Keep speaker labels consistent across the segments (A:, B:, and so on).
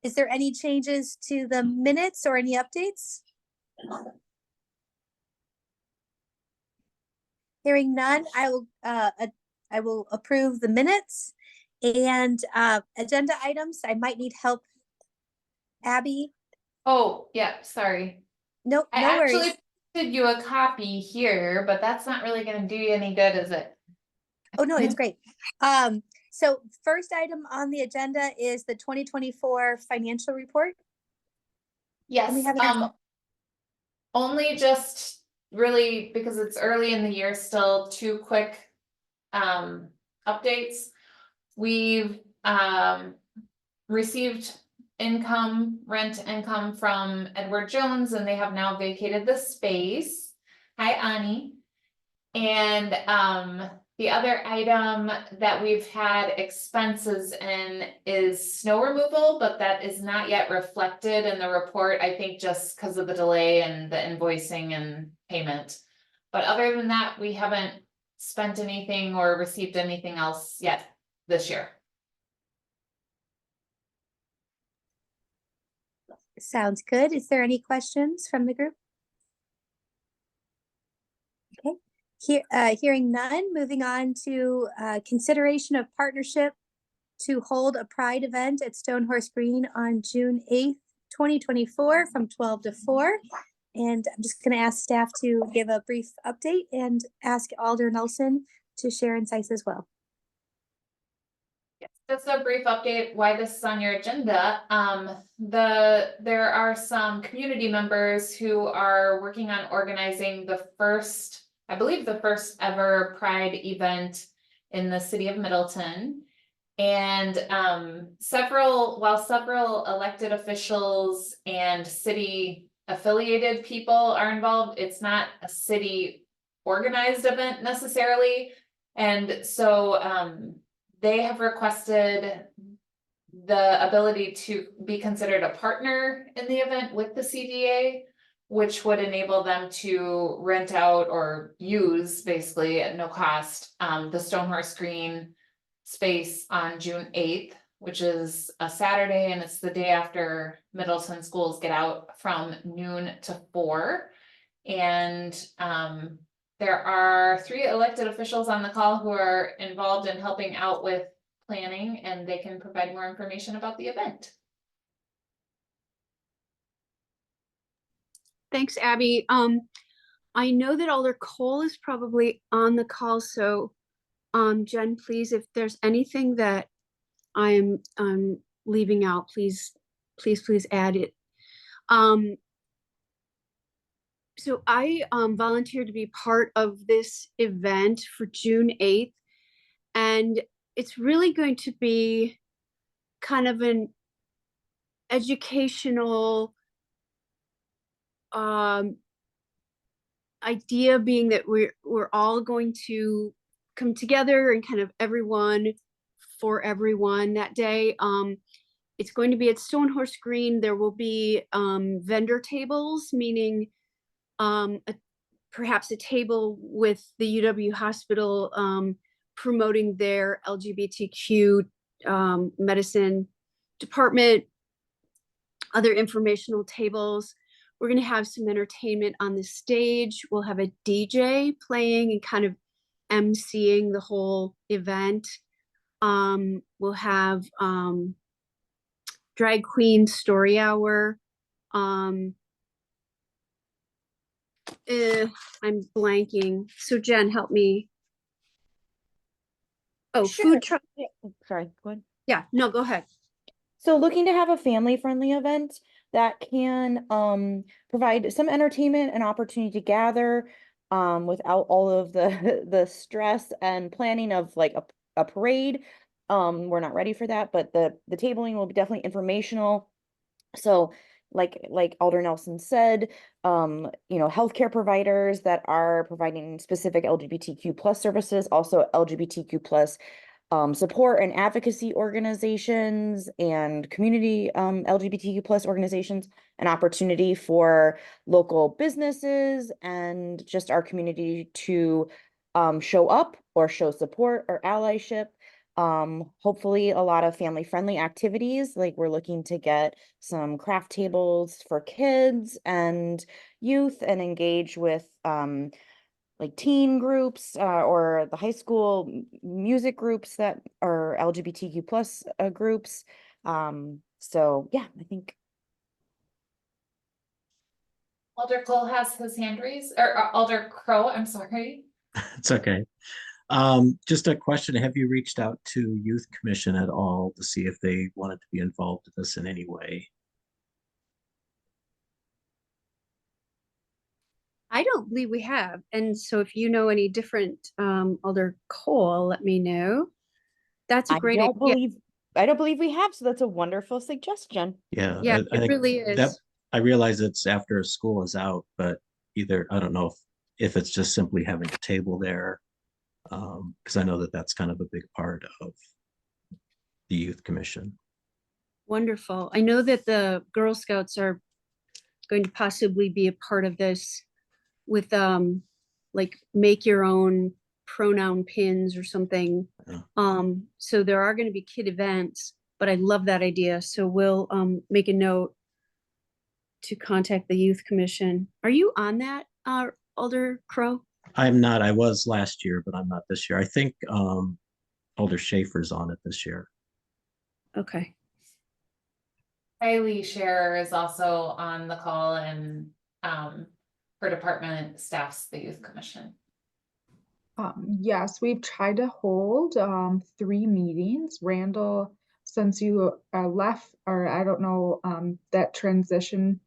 A: Is there any changes to the minutes or any updates? Hearing none, I will approve the minutes and agenda items. I might need help. Abby?
B: Oh, yeah, sorry.
A: Nope,
B: I
A: no
B: actually
A: worries.
B: did you a copy here, but that's not really going to do you any good, is it?
A: Oh, no, it's great. So first item on the agenda is the 2024 financial report.
B: Yes.
A: Can we have it?
B: Only just really because it's early in the year, still two quick updates. We've received rent income from Edward Jones, and they have now vacated the space. Hi, Ani. And the other item that we've had expenses in is snow removal, but that is not yet reflected in the report, I think just because of the delay and the invoicing and payment. But other than that, we haven't spent anything or received anything else yet this year.
A: Sounds good. Is there any questions from the group? Okay. Hearing none, moving on to consideration of partnership to hold a Pride event at Stonehorse Green on June 8th, 2024 from 12 to 4. And I'm just going to ask staff to give a brief update and ask Alder Nelson to share insights as well.
B: Yes, just a brief update why this is on your agenda. There are some community members who are working on organizing the first, I believe the first ever Pride event in the city of Middleton. And while several elected officials and city affiliated people are involved, it's not a city organized event necessarily. And so they have requested the ability to be considered a partner in the event with the CDA, which would enable them to rent out or use basically at no cost the Stonehorse Green space on June 8th, which is a Saturday, and it's the day after Middleton schools get out from noon to 4. And there are 3 elected officials on the call who are involved in helping out with planning, and they can provide more information about the event.
C: Thanks, Abby. I know that Alder Cole is probably on the call, so Jen, please, if there's anything that I'm leaving out, please add it. So I volunteered to be part of this event for June 8th, and it's really going to be kind of an educational idea, being that we're all going to come together and kind of everyone for everyone that day. It's going to be at Stonehorse Green. There will be vendor tables, meaning perhaps a table with the UW hospital promoting their LGBTQ medicine department, other informational tables. We're going to have some entertainment on the stage. We'll have a DJ playing and kind of emceeing the whole event. We'll have drag queen story hour. I'm blanking. So Jen, help me. Oh,
D: Sure.
C: food truck.
D: Sorry, go ahead.
C: Yeah, no, go ahead.
D: So looking to have a family-friendly event that can provide some entertainment and opportunity to gather without all of the stress and planning of like a parade. We're not ready for that, but the tabling will be definitely informational. So like Alder Nelson said, healthcare providers that are providing specific LGBTQ plus services, also LGBTQ plus support and advocacy organizations and community LGBTQ plus organizations, an opportunity for local businesses and just our community to show up or show support or allyship. Hopefully a lot of family friendly activities. Like we're looking to get some craft tables for kids and youth and engage with like teen groups or the high school music groups that are LGBTQ plus groups. So yeah, I think.
B: Alder Cole has his hand raised, or Alder Crow, I'm sorry.
E: It's okay. Just a question. Have you reached out to Youth Commission at all to see if they wanted to be involved in this in any way?
C: I don't believe we have. And so if you know any different, Alder Cole, let me know. That's a great idea.
D: I don't believe we have, so that's a wonderful suggestion.
E: Yeah,
C: Yeah,
E: I
C: it
E: think
C: really
E: that
C: is.
E: I realize it's after school is out, but either I don't know if it's just simply having a table there, because I know that that's kind of a big part of the Youth Commission.
C: Wonderful. I know that the Girl Scouts are going to possibly be a part of this with like make your own pronoun pins or something.
E: Yeah.
C: So there are going to be kid events, but I love that idea. So we'll make a note to contact the Youth Commission. Are you on that, Alder Crow?
E: I'm not. I was last year, but I'm not this year. I think Alder Schaefer's on it this year.
C: Okay.
B: Kylie Scherer is also on the call, and her department staffs the Youth Commission.
F: Yes, we've tried to hold 3 meetings. Randall, since you left, or I don't know, that transition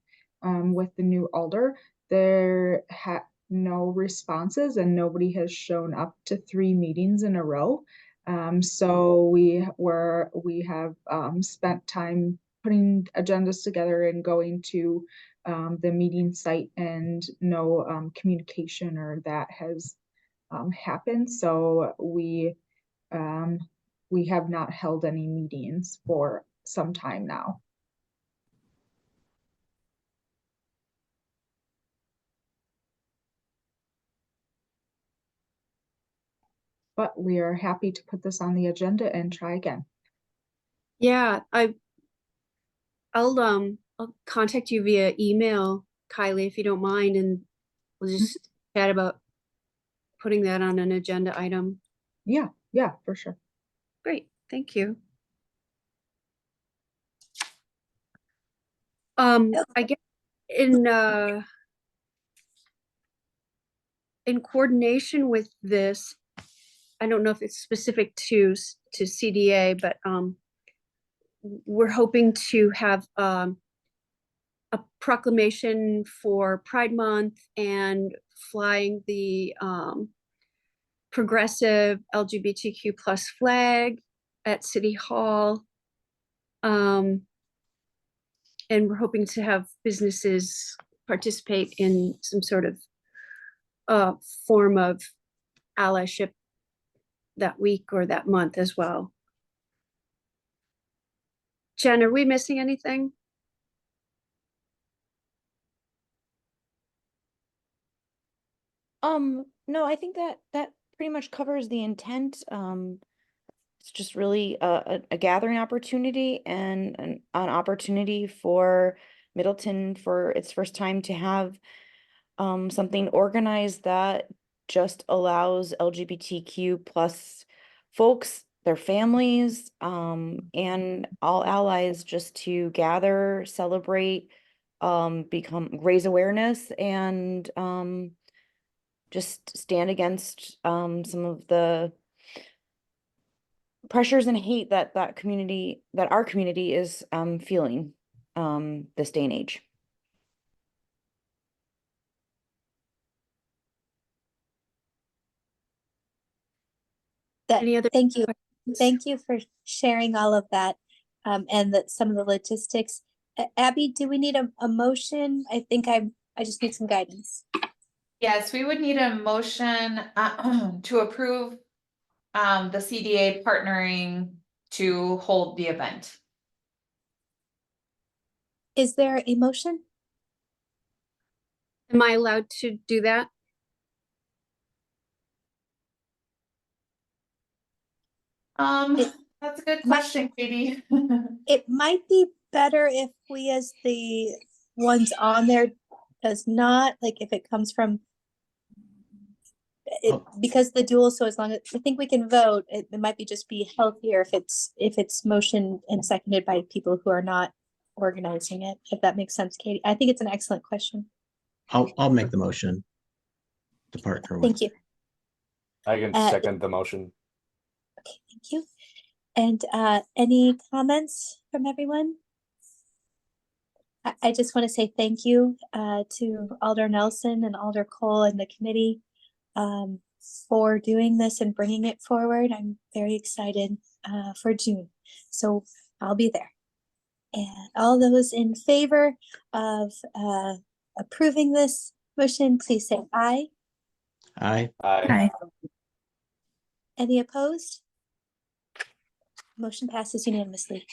F: with the new alder, there had no responses and nobody has shown up to 3 meetings in a row. So we have spent time putting agendas together and going to the meeting site, and no communication or that has happened. So we have not held any meetings for some time now. But we are happy to put this on the agenda and try again.
C: Yeah, I'll contact you via email, Kylie, if you don't mind, and we'll just chat about putting that on an agenda item.
F: Yeah, for sure.
C: Great, thank you. I guess in coordination with this, I don't know if it's specific to CDA, but we're hoping to have a proclamation for Pride Month and flying the progressive LGBTQ plus flag at City Hall. And we're hoping to have businesses participate in some sort of form of allyship that week or that month as well. Jen, are we missing anything?
D: No, I think that pretty much covers the intent. It's just really a gathering opportunity and an opportunity for Middleton for its first time to have something organized that just allows LGBTQ plus folks, their families, and all allies just to gather, celebrate, raise awareness, and just stand against some of the pressures and hate that our community is feeling this day and age.
C: Any other
A: Thank you.
C: questions?
A: Thank you for sharing all of that, and some of the logistics. Abby, do we need a motion? I think I just need some guidance.
B: Yes, we would need a motion to approve the CDA partnering to hold the event.
A: Is there a motion?
C: Am I allowed to do that?
A: It
B: That's a good
A: might-
B: question, Katie.
A: It might be better if we as the ones on there does not, like if it comes from it,
E: Oh.
A: because the dual, so as long as I think we can vote, it might be just be healthier if it's motion and seconded by people who are not organizing it, if that makes sense, Katie. I think it's an excellent question.
E: I'll make the motion to partner with.
A: Thank you.
G: I can
A: Uh,
G: second the motion.
A: Okay, thank you. And any comments from everyone? I just want to say thank you to Alder Nelson and Alder Cole and the committee for doing this and bringing it forward. I'm very excited for June, so I'll be there. And all those in favor of approving this motion, please say aye.
E: Aye.
G: Aye.
A: Any opposed? Motion passes unanimously.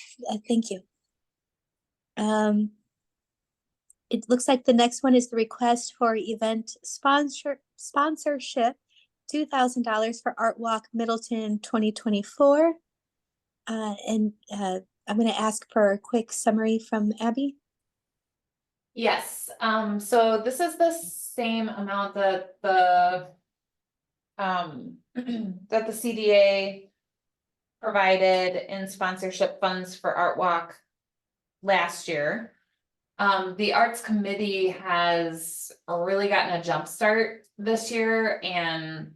A: Thank you. It looks like the next one is the request for event sponsorship, $2,000 for Art Walk Middleton 2024. I'm going to ask for a quick summary from Abby.
B: Yes, so this is the same amount that the that the CDA provided in sponsorship funds for Art Walk last year. The Arts Committee has really gotten a jump start this year, and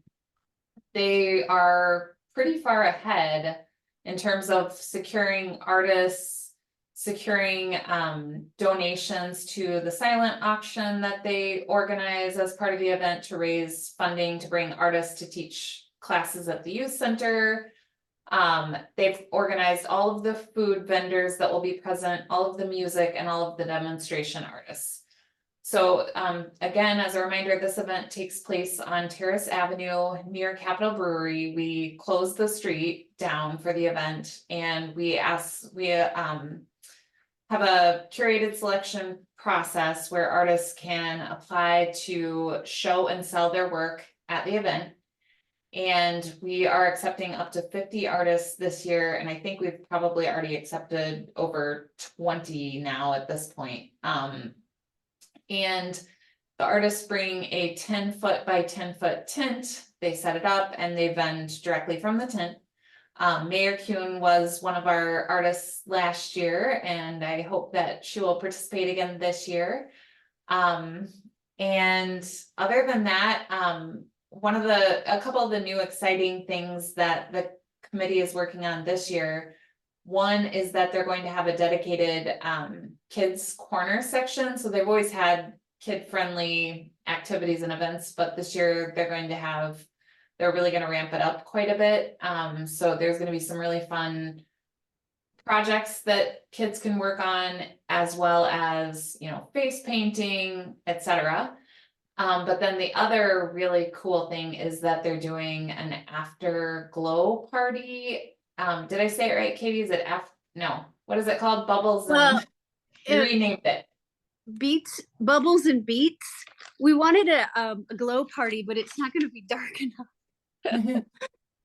B: they are pretty far ahead in terms of securing artists, securing donations to the silent auction that they organize as part of the event to raise funding to bring artists to teach classes at the youth center. They've organized all of the food vendors that will be present, all of the music, and all of the demonstration artists. So again, as a reminder, this event takes place on Terrace Avenue near Capitol Brewery. We close the street down for the event, and we have a curated selection process where artists can apply to show and sell their work at the event. And we are accepting up to 50 artists this year, and I think we've probably already accepted over 20 now at this point. And the artists bring a 10-foot by 10-foot tent. They set it up and they vend directly from the tent. Mayor Kuhn was one of our artists last year, and I hope that she will participate again this year. And other than that, a couple of the new exciting things that the committee is working on this year. One is that they're going to have a dedicated kids corner section. So they've always had kid-friendly activities and events, but this year they're really going to ramp it up quite a bit. So there's going to be some really fun projects that kids can work on, as well as, face painting, etc. But then the other really cool thing is that they're doing an afterglow party. Did I say it right, Katie? Is it no, what is it called? Bubbles and you renamed it.
C: Beats, Bubbles and Beats. We wanted a glow party, but it's not going to be dark enough.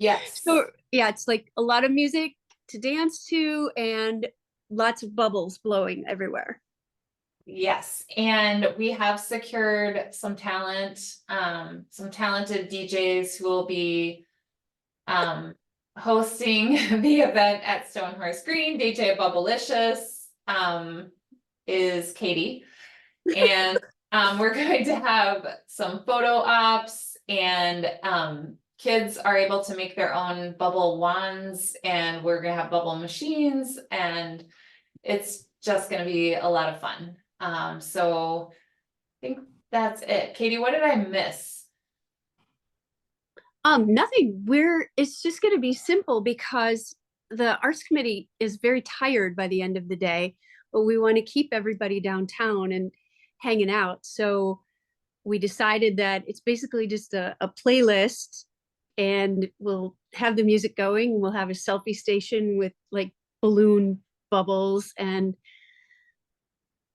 B: Yes.
C: So yeah, it's like a lot of music to dance to and lots of bubbles blowing everywhere.
B: Yes, and we have secured some talent, some talented DJs who will be hosting the event at Stonehorse Green. DJ Bubblicious is Katie, and we're going to have some photo ops, and kids are able to make their own bubble wands, and we're gonna have bubble machines, and it's just gonna be a lot of fun. So I think that's it. Katie, what did I miss?
C: Nothing. It's just going to be simple because the Arts Committee is very tired by the end of the day, but we want to keep everybody downtown and hanging out. So we decided that it's basically just a playlist, and we'll have the music going. We'll have a selfie station with like balloon bubbles, and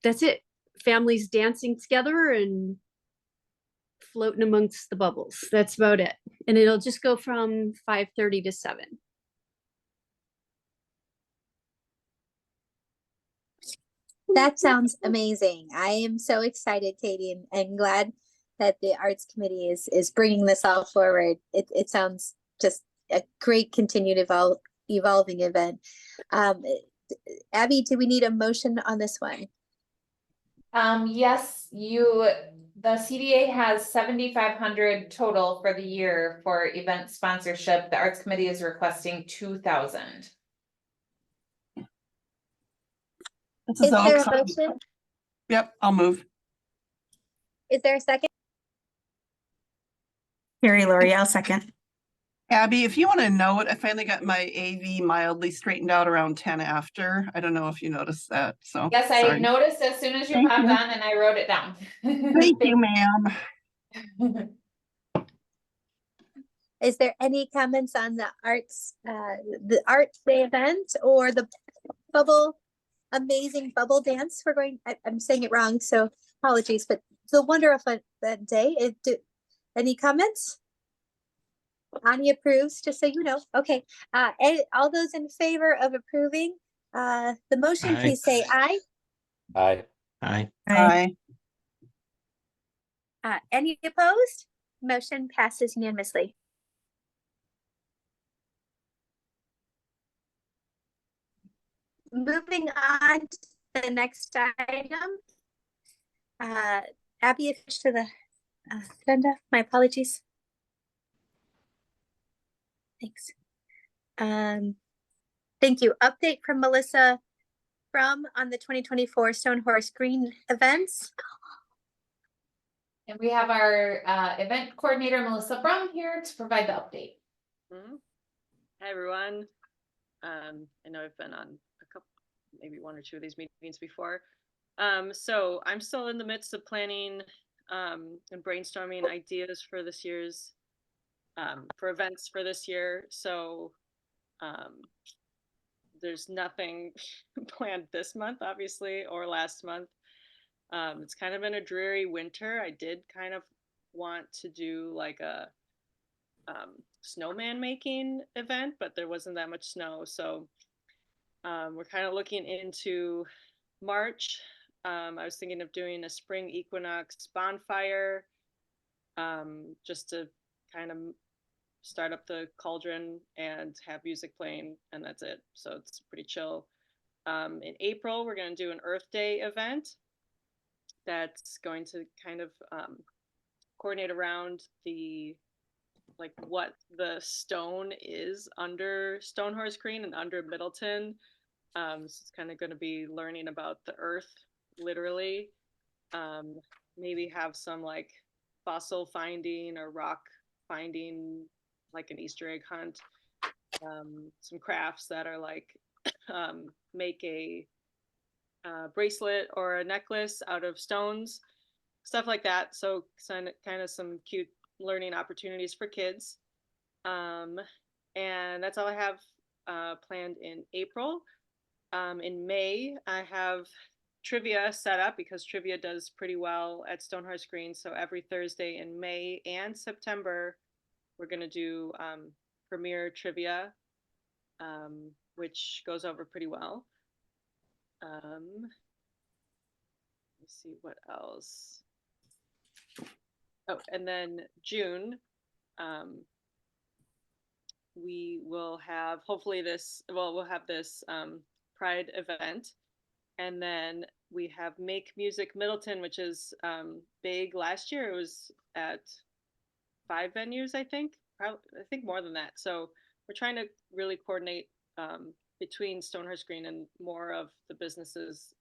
C: that's it. Families dancing together and floating amongst the bubbles. That's about it. And it'll just go from 5:30 to 7.
A: That sounds amazing. I am so excited, Katie, and glad that the Arts Committee is bringing this all forward. It sounds just a great continued evolving event. Abby, do we need a motion on this one?
B: Yes, the CDA has 7,500 total for the year for event sponsorship. The Arts Committee is requesting 2,000.
H: This
A: Is
H: is all
A: there a
H: exciting.
A: motion?
H: Yep, I'll move.
A: Is there a second?
I: Carrie Laurie, I'll second.
H: Abby, if you want to know it, I finally got my AV mildly straightened out around 10 after. I don't know if you noticed that, so.
B: Yes, I
H: sorry.
B: noticed as soon as you
H: Thank
B: popped
H: you.
B: on and I wrote it down.
H: Thank you, ma'am.
A: Is there any comments on the Arts Day event or the amazing bubble dance? I'm saying it wrong, so apologies, but the wonderful that day. Any comments? Ani approves, just so you know. Okay, all those in favor of approving the motion,
E: Aye.
A: please say aye.
G: Aye.
E: Aye.
H: Bye.
A: Any opposed? Motion passes unanimously. Moving on to the next item. Abby, if to the agenda, my apologies. Thanks. Thank you. Update from Melissa on the 2024 Stonehorse Green events.
B: And we have our event coordinator, Melissa Brum, here to provide the update.
J: Hi, everyone. I know I've been on a couple, maybe one or two of these meetings before. So I'm still in the midst of planning and brainstorming ideas for this year's, for events for this year. So there's nothing planned this month, obviously, or last month. It's kind of been a dreary winter. I did kind of want to do like a snowman making event, but there wasn't that much snow. So we're kind of looking into March. I was thinking of doing a spring equinox bonfire, just to kind of start up the cauldron and have music playing, and that's it. So it's pretty chill. In April, we're going to do an Earth Day event that's going to kind of coordinate around what the stone is under Stonehorse Green and under Middleton. So it's kind of going to be learning about the earth, literally. Maybe have some like fossil finding or rock finding, like an Easter egg hunt. Some crafts that are like make a bracelet or a necklace out of stones, stuff like that. So kind of some cute learning opportunities for kids. And that's all I have planned in April. In May, I have trivia set up because trivia does pretty well at Stonehorse Green. So every Thursday in May and September, we're going to do premiere trivia, which goes over pretty well. Let's see what else. Oh, and then June, we will have we'll have this Pride event, and then we have Make Music Middleton, which is big. Last year it was at 5 venues, I think more than that. So we're trying to really coordinate between Stonehorse Green and more of the businesses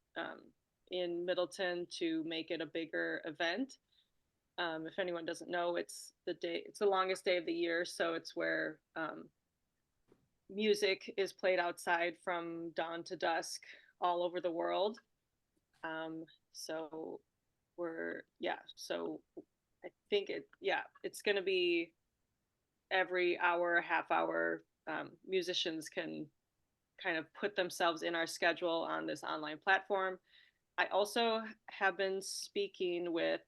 J: in Middleton to make it a bigger event. If anyone doesn't know, it's the longest day of the year, so it's where music is played outside from dawn to dusk all over the world. So I think it's going to be every hour, half hour, musicians can kind of put themselves in our schedule on this online platform. I also have been speaking with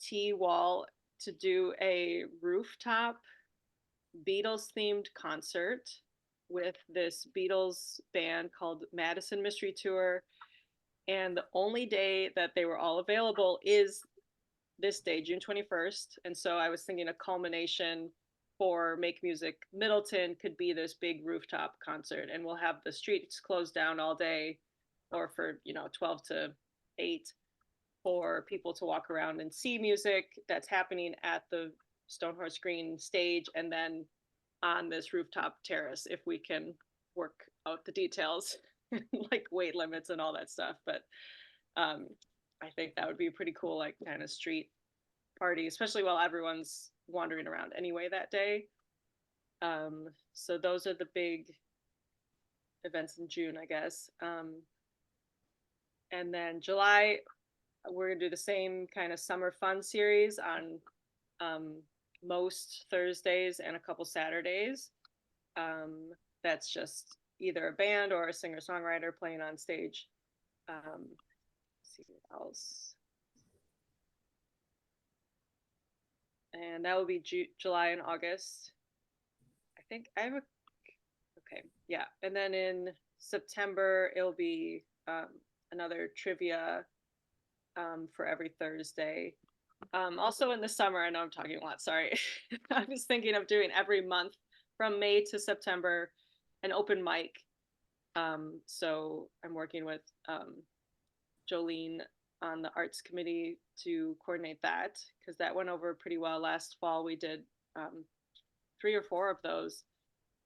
J: T-Wall to do a rooftop Beatles themed concert with this Beatles band called Madison Mystery Tour. And the only day that they were all available is this day, June 21st. And so I was thinking a culmination for Make Music Middleton could be this big rooftop concert, and we'll have the streets closed down all day, or for 12 to 8, for people to walk around and see music that's happening at the Stonehorse Green stage, and then on this rooftop terrace if we can work out the details like weight limits and all that stuff. But I think that would be a pretty cool, like, kind of street party, especially while everyone's wandering around anyway that day. So those are the big events in June, I guess. And then July, we're gonna do the same kind of summer fun series on most Thursdays and a couple Saturdays. That's just either a band or a singer-songwriter playing on stage. Let's see what else. And that will be July and August. I think I have okay, yeah. And then in September, it'll be another trivia for every Thursday. Also in the summer, I know I'm talking a lot, sorry. I was thinking of doing every month from May to September an open mic. So I'm working with Jolene on the arts committee to coordinate that, because that went over pretty well last fall. We did 3 or 4 of those,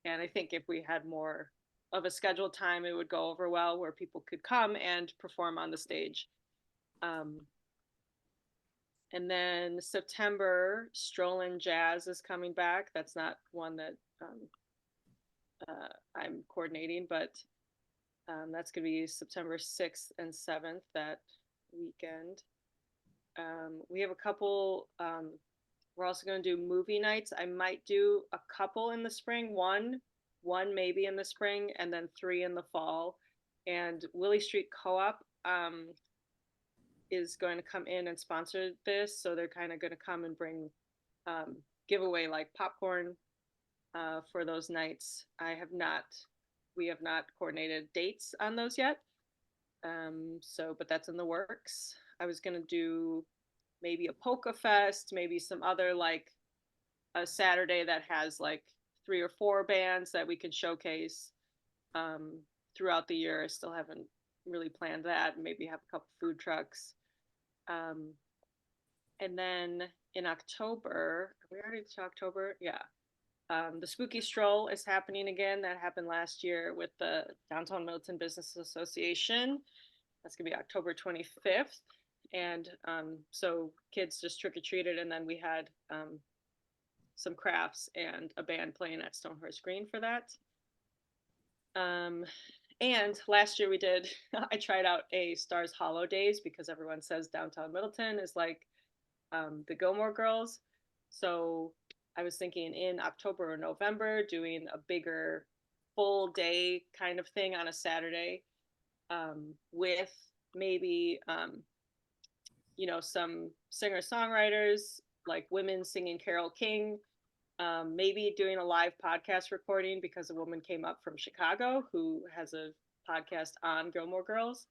J: and I think if we had more of a scheduled time, it would go over well, where people could come and perform on the stage. And then September, Strollin' Jazz is coming back. That's not one that I'm coordinating, but that's going to be September 6th and 7th, that weekend. We have a couple, we're also going to do movie nights. I might do a couple in the spring, one maybe in the spring, and then 3 in the fall. And Willie Street Co-op is going to come in and sponsor this, so they're kind of going to come and bring give away like popcorn for those nights. We have not coordinated dates on those yet, but that's in the works. I was going to do maybe a polka fest, maybe some other, like a Saturday that has like 3 or 4 bands that we can showcase throughout the year. I still haven't really planned that. Maybe have a couple food trucks. And then in October, are we already to October? Yeah. The Spooky Stroll is happening again. That happened last year with the Downtown Middleton Business Association. That's gonna be October 25th. And so kids just trick-or-treated, and then we had some crafts and a band playing at Stonehorse Green for that. And last year I tried out a Stars Hollow Days, because everyone says downtown Middleton is like the Gilmore Girls. So I was thinking in October or November doing a bigger full day kind of thing on a Saturday, with maybe some singer-songwriters, like women singing Carole King, maybe doing a live podcast recording, because a woman came up from Chicago who has a podcast on Gilmore Girls.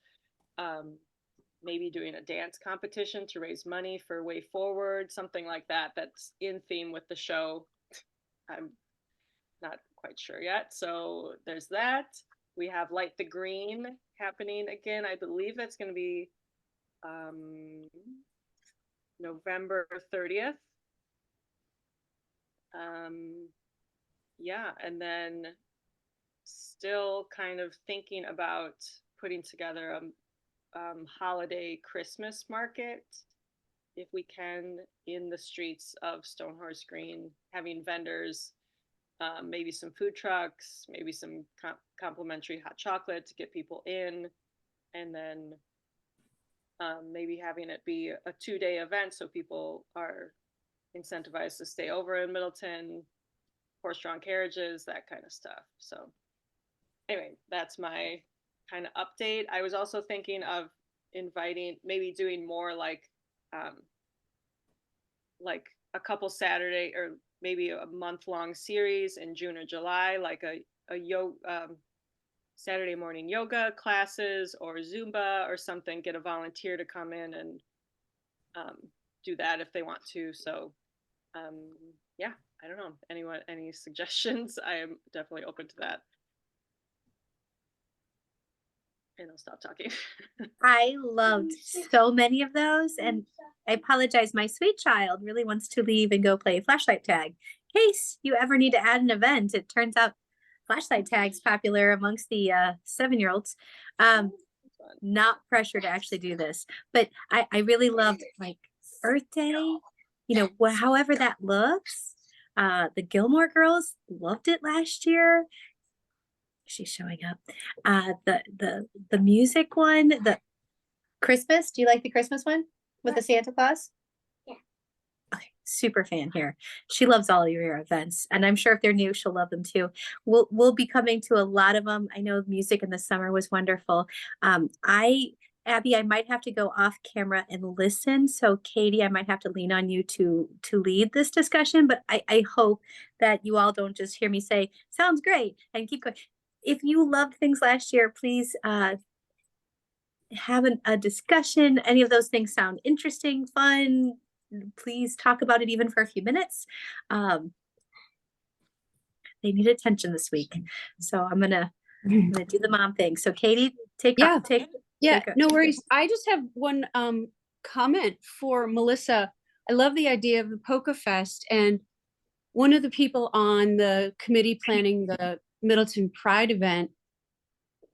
J: Maybe doing a dance competition to raise money for Way Forward, something like that, that's in theme with the show. I'm not quite sure yet. So there's that. We have Light the Green happening again. I believe that's going to be November 30th. Yeah, and then still kind of thinking about putting together a holiday Christmas market, if we can, in the streets of Stonehorse Green, having vendors, maybe some food trucks, maybe some complimentary hot chocolate to get people in, and then maybe having it be a 2-day event, so people are incentivized to stay over in Middleton, horse-drawn carriages, that kind of stuff. So anyway, that's my kind of update. I was also thinking of inviting, maybe doing more like a couple Saturday, or maybe a month-long series in June or July, like a Saturday morning yoga classes or Zumba or something, get a volunteer to come in and do that if they want to. So yeah, I don't know. Any suggestions? I am definitely open to that. And I'll stop talking.
A: I loved so many of those, and I apologize. My sweet child really wants to leave and go play flashlight tag. In case you ever need to add an event, it turns out flashlight tag's popular amongst the 7-year-olds. Not pressure to actually do this, but I really loved like Earth Day, you know, however that looks. The Gilmore Girls loved it last year. She's showing up. The music one, the Christmas. Do you like the Christmas one with the Santa Claus? Yeah. Okay, super fan here. She loves all of your events, and I'm sure if they're new, she'll love them too. We'll be coming to a lot of them. I know music in the summer was wonderful. Abby, I might have to go off camera and listen. So Katie, I might have to lean on you to lead this discussion, but I hope that you all don't just hear me say, sounds great, and keep going. If you loved things last year, please have a discussion. Any of those things sound interesting, fun, please talk about it even for a few minutes. They need attention this week. So I'm gonna do the mom thing. So Katie,
C: Yeah, no worries. I just have one comment for Melissa. I love the idea of the Polka Fest, and one of the people on the committee planning the Middleton Pride event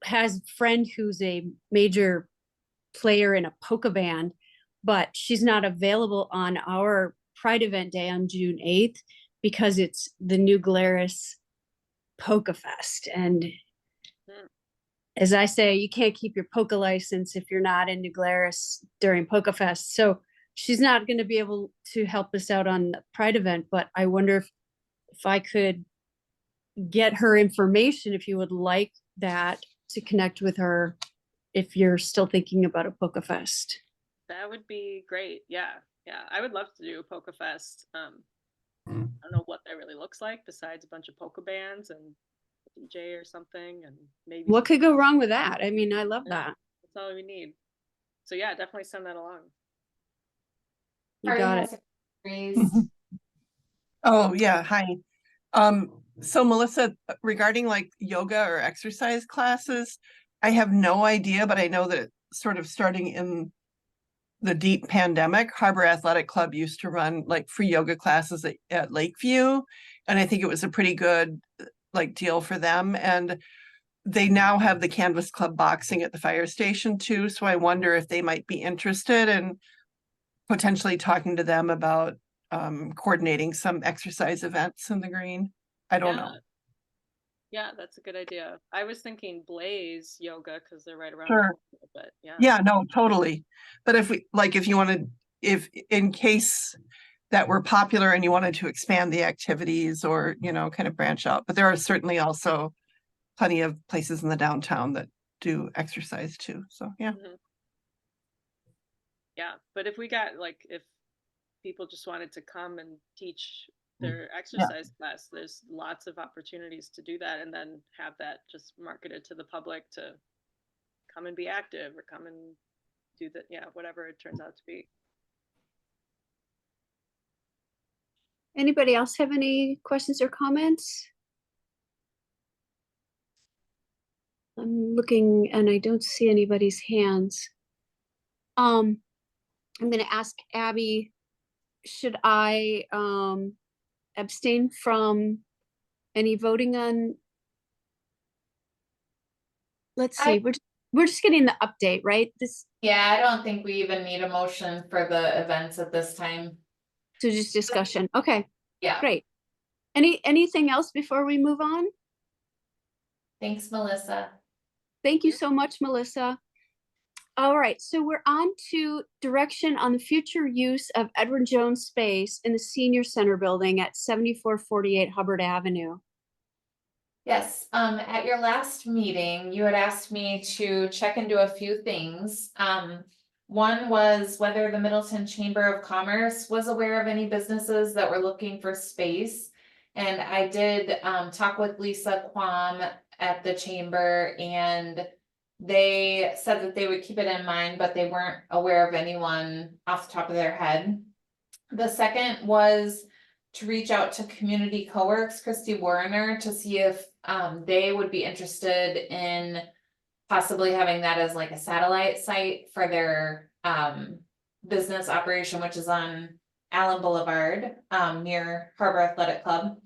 C: has a friend who's a major player in a polka band, but she's not available on our Pride event day on June 8th because it's the New Glarus Polka Fest. And as I say, you can't keep your polka license if you're not in New Glarus during Polka Fest. So she's not going to be able to help us out on the Pride event, but I wonder if I could get her information, if you would like that, to connect with her if you're still thinking about a Polka Fest.
J: That would be great. Yeah. I would love to do a Polka Fest. I don't know what that really looks like besides a bunch of polka bands and a DJ or something, and maybe
C: what could go wrong with that? I mean, I love that.
J: That's all we need. So yeah, definitely send that along.
C: You got it.
H: Oh yeah, hi. So Melissa, regarding like yoga or exercise classes, I have no idea, but I know that sort of starting in the deep pandemic, Harbor Athletic Club used to run like free yoga classes at Lakeview. And I think it was a pretty good like deal for them. And they now have the Canvas Club boxing at the fire station too. So I wonder if they might be interested in potentially talking to them about coordinating some exercise events in the green. I don't know.
J: Yeah, that's a good idea. I was thinking Blaze Yoga because they're right around.
H: Sure.
J: But
H: yeah, no, totally. But if you wanted, if in case that were popular and you wanted to expand the activities or, you know, kind of branch out, but there are certainly also plenty of places in the downtown that do exercise too. So yeah.
J: Yeah, but if we got if people just wanted to come and teach their exercise class, there's lots of opportunities to do that, and then have that just marketed to the public to come and be active or come and do that. Yeah, whatever it turns out to be.
C: Anybody else have any questions or comments? I'm looking and I don't see anybody's hands. I'm going to ask Abby, should I abstain from any voting on? Let's see, we're just getting the update, right?
B: Yeah, I don't think we even need a motion for the events at this time.
C: So just discussion. Okay.
B: Yeah.
C: Great. Anything else before we move on?
B: Thanks, Melissa.
C: Thank you so much, Melissa. All right, so we're on to direction on the future use of Edward Jones space in the Senior Center building at 7448 Hubbard Avenue.
B: Yes, at your last meeting, you had asked me to check into a few things. One was whether the Middleton Chamber of Commerce was aware of any businesses that were looking for space And I did talk with Lisa Quam at the chamber, and they said that they would keep it in mind, but they weren't aware of anyone off the top of their head. The second was to reach out to Community Coworks, Christy Warner, to see if they would be interested in possibly having that as like a satellite site for their business operation, which is on Allen Boulevard, near Harbor Athletic Club.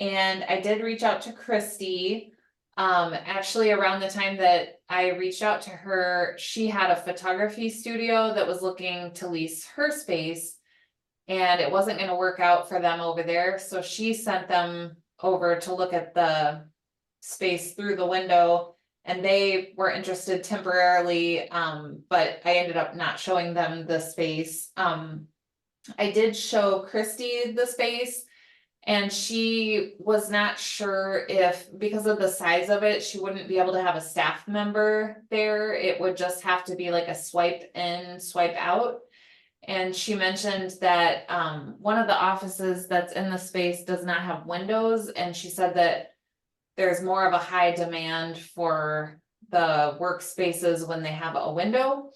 B: And I did reach out to Christy. Actually, around the time that I reached out to her, she had a photography studio that was looking to lease her space, and it wasn't going to work out for them over there. So she sent them over to look at the space through the window, and they were interested temporarily, but I ended up not showing them the space. I did show Christy the space, and she was not sure if, because of the size of it, she wouldn't be able to have a staff member there. It would just have to be like a swipe in, swipe out. And she mentioned that one of the offices that's in the space does not have windows, and she said that there's more of a high demand for the workspaces when they have a window.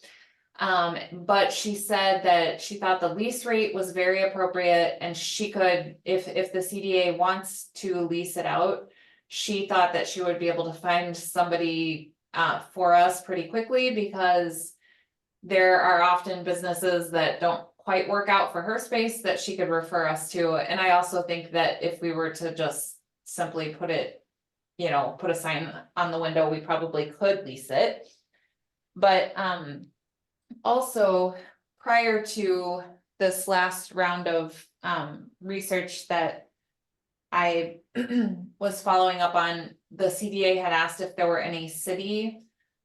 B: But she said that she thought the lease rate was very appropriate, and she could, if the CDA wants to lease it out, she thought that she would be able to find somebody for us pretty quickly, because there are often businesses that don't quite work out for her space that she could refer us to. And I also think that if we were to just simply put it, put a sign on the window, we probably could lease it. But also, prior to this last round of research that I was following up on, the CDA had asked if there were any city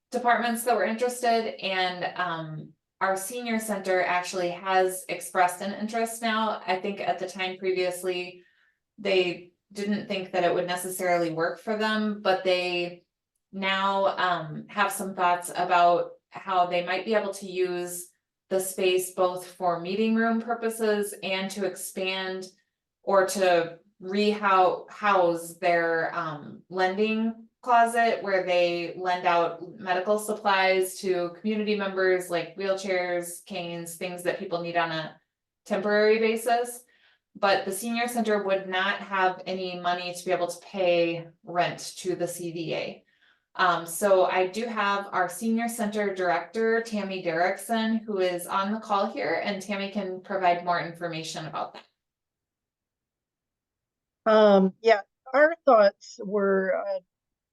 B: departments that were interested, and our senior center actually has expressed an interest now. I think at the time previously, they didn't think that it would necessarily work for them, but they now have some thoughts about how they might be able to use the space both for meeting room purposes and to expand or to house their lending closet, where they lend out medical supplies to community members, like wheelchairs, canes, things that people need on a temporary basis. But the senior center would not have any money to be able to pay rent to the CDA. So I do have our senior center director, Tammy Derrickson, who is on the call here, and Tammy can provide more information about that.
I: Yeah, our thoughts were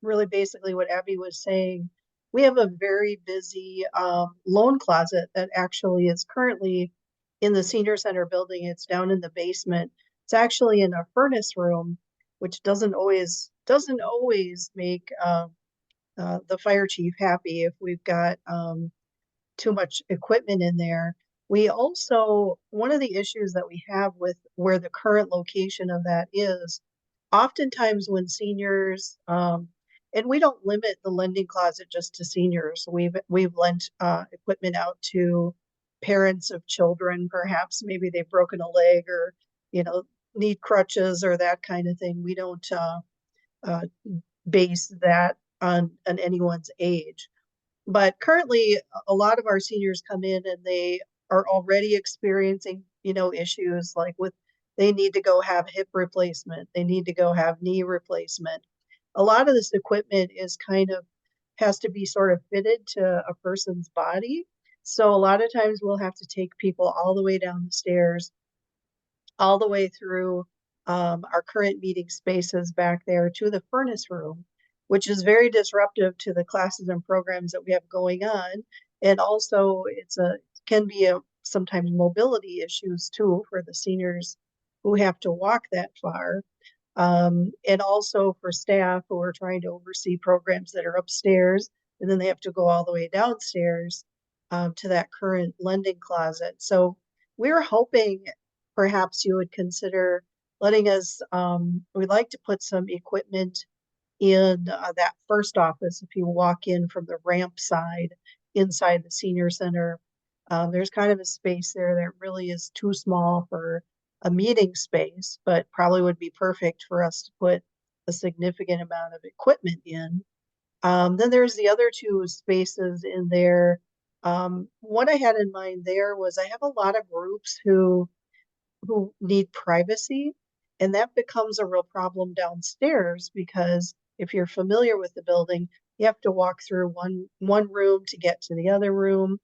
I: really basically what Abby was saying. We have a very busy loan closet that actually is currently in the senior center building. It's down in the basement. It's actually in a furnace room, which doesn't always make the fire chief happy if we've got too much equipment in there. We also, one of the issues that we have with where the current location of that is, oftentimes when seniors, and we don't limit the lending closet just to seniors. We've lent equipment out to parents of children, perhaps maybe they've broken a leg or, need crutches or that kind of thing. We don't base that on anyone's age. But currently, a lot of our seniors come in and they are already experiencing, issues like they need to go have hip replacement. They need to go have knee replacement. A lot of this equipment has to be sort of fitted to a person's body. So a lot of times we'll have to take people all the way down the stairs, all the way through our current meeting spaces back there to the furnace room, which is very disruptive to the classes and programs that we have going on. And also can be sometimes mobility issues too for the seniors who have to walk that far. And also for staff who are trying to oversee programs that are upstairs, and then they have to go all the way downstairs to that current lending closet. So we're hoping perhaps you would consider letting us, we'd like to put some equipment in that first office. If you walk in from the ramp side inside the senior center, there's kind of a space there that really is too small for a meeting space, but probably would be perfect for us to put a significant amount of equipment in. Then there's the other two spaces in there. What I had in mind there was I have a lot of groups who need privacy, and that becomes a real problem downstairs because if you're familiar with the building, you have to walk through one room to get to the other room.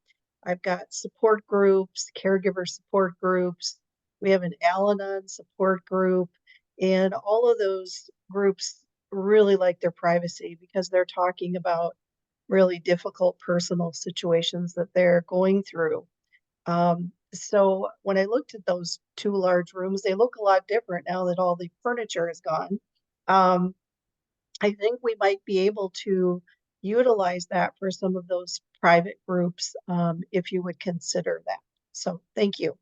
I: I've got support groups, caregiver support groups. We have an Al-Anon support group, and all of those groups really like their privacy because they're talking about really difficult personal situations that they're going through. So when I looked at those two large rooms, they look a lot different now that all the furniture is gone. I think we might be able to utilize that for some of those private groups, if you would consider that. So thank you.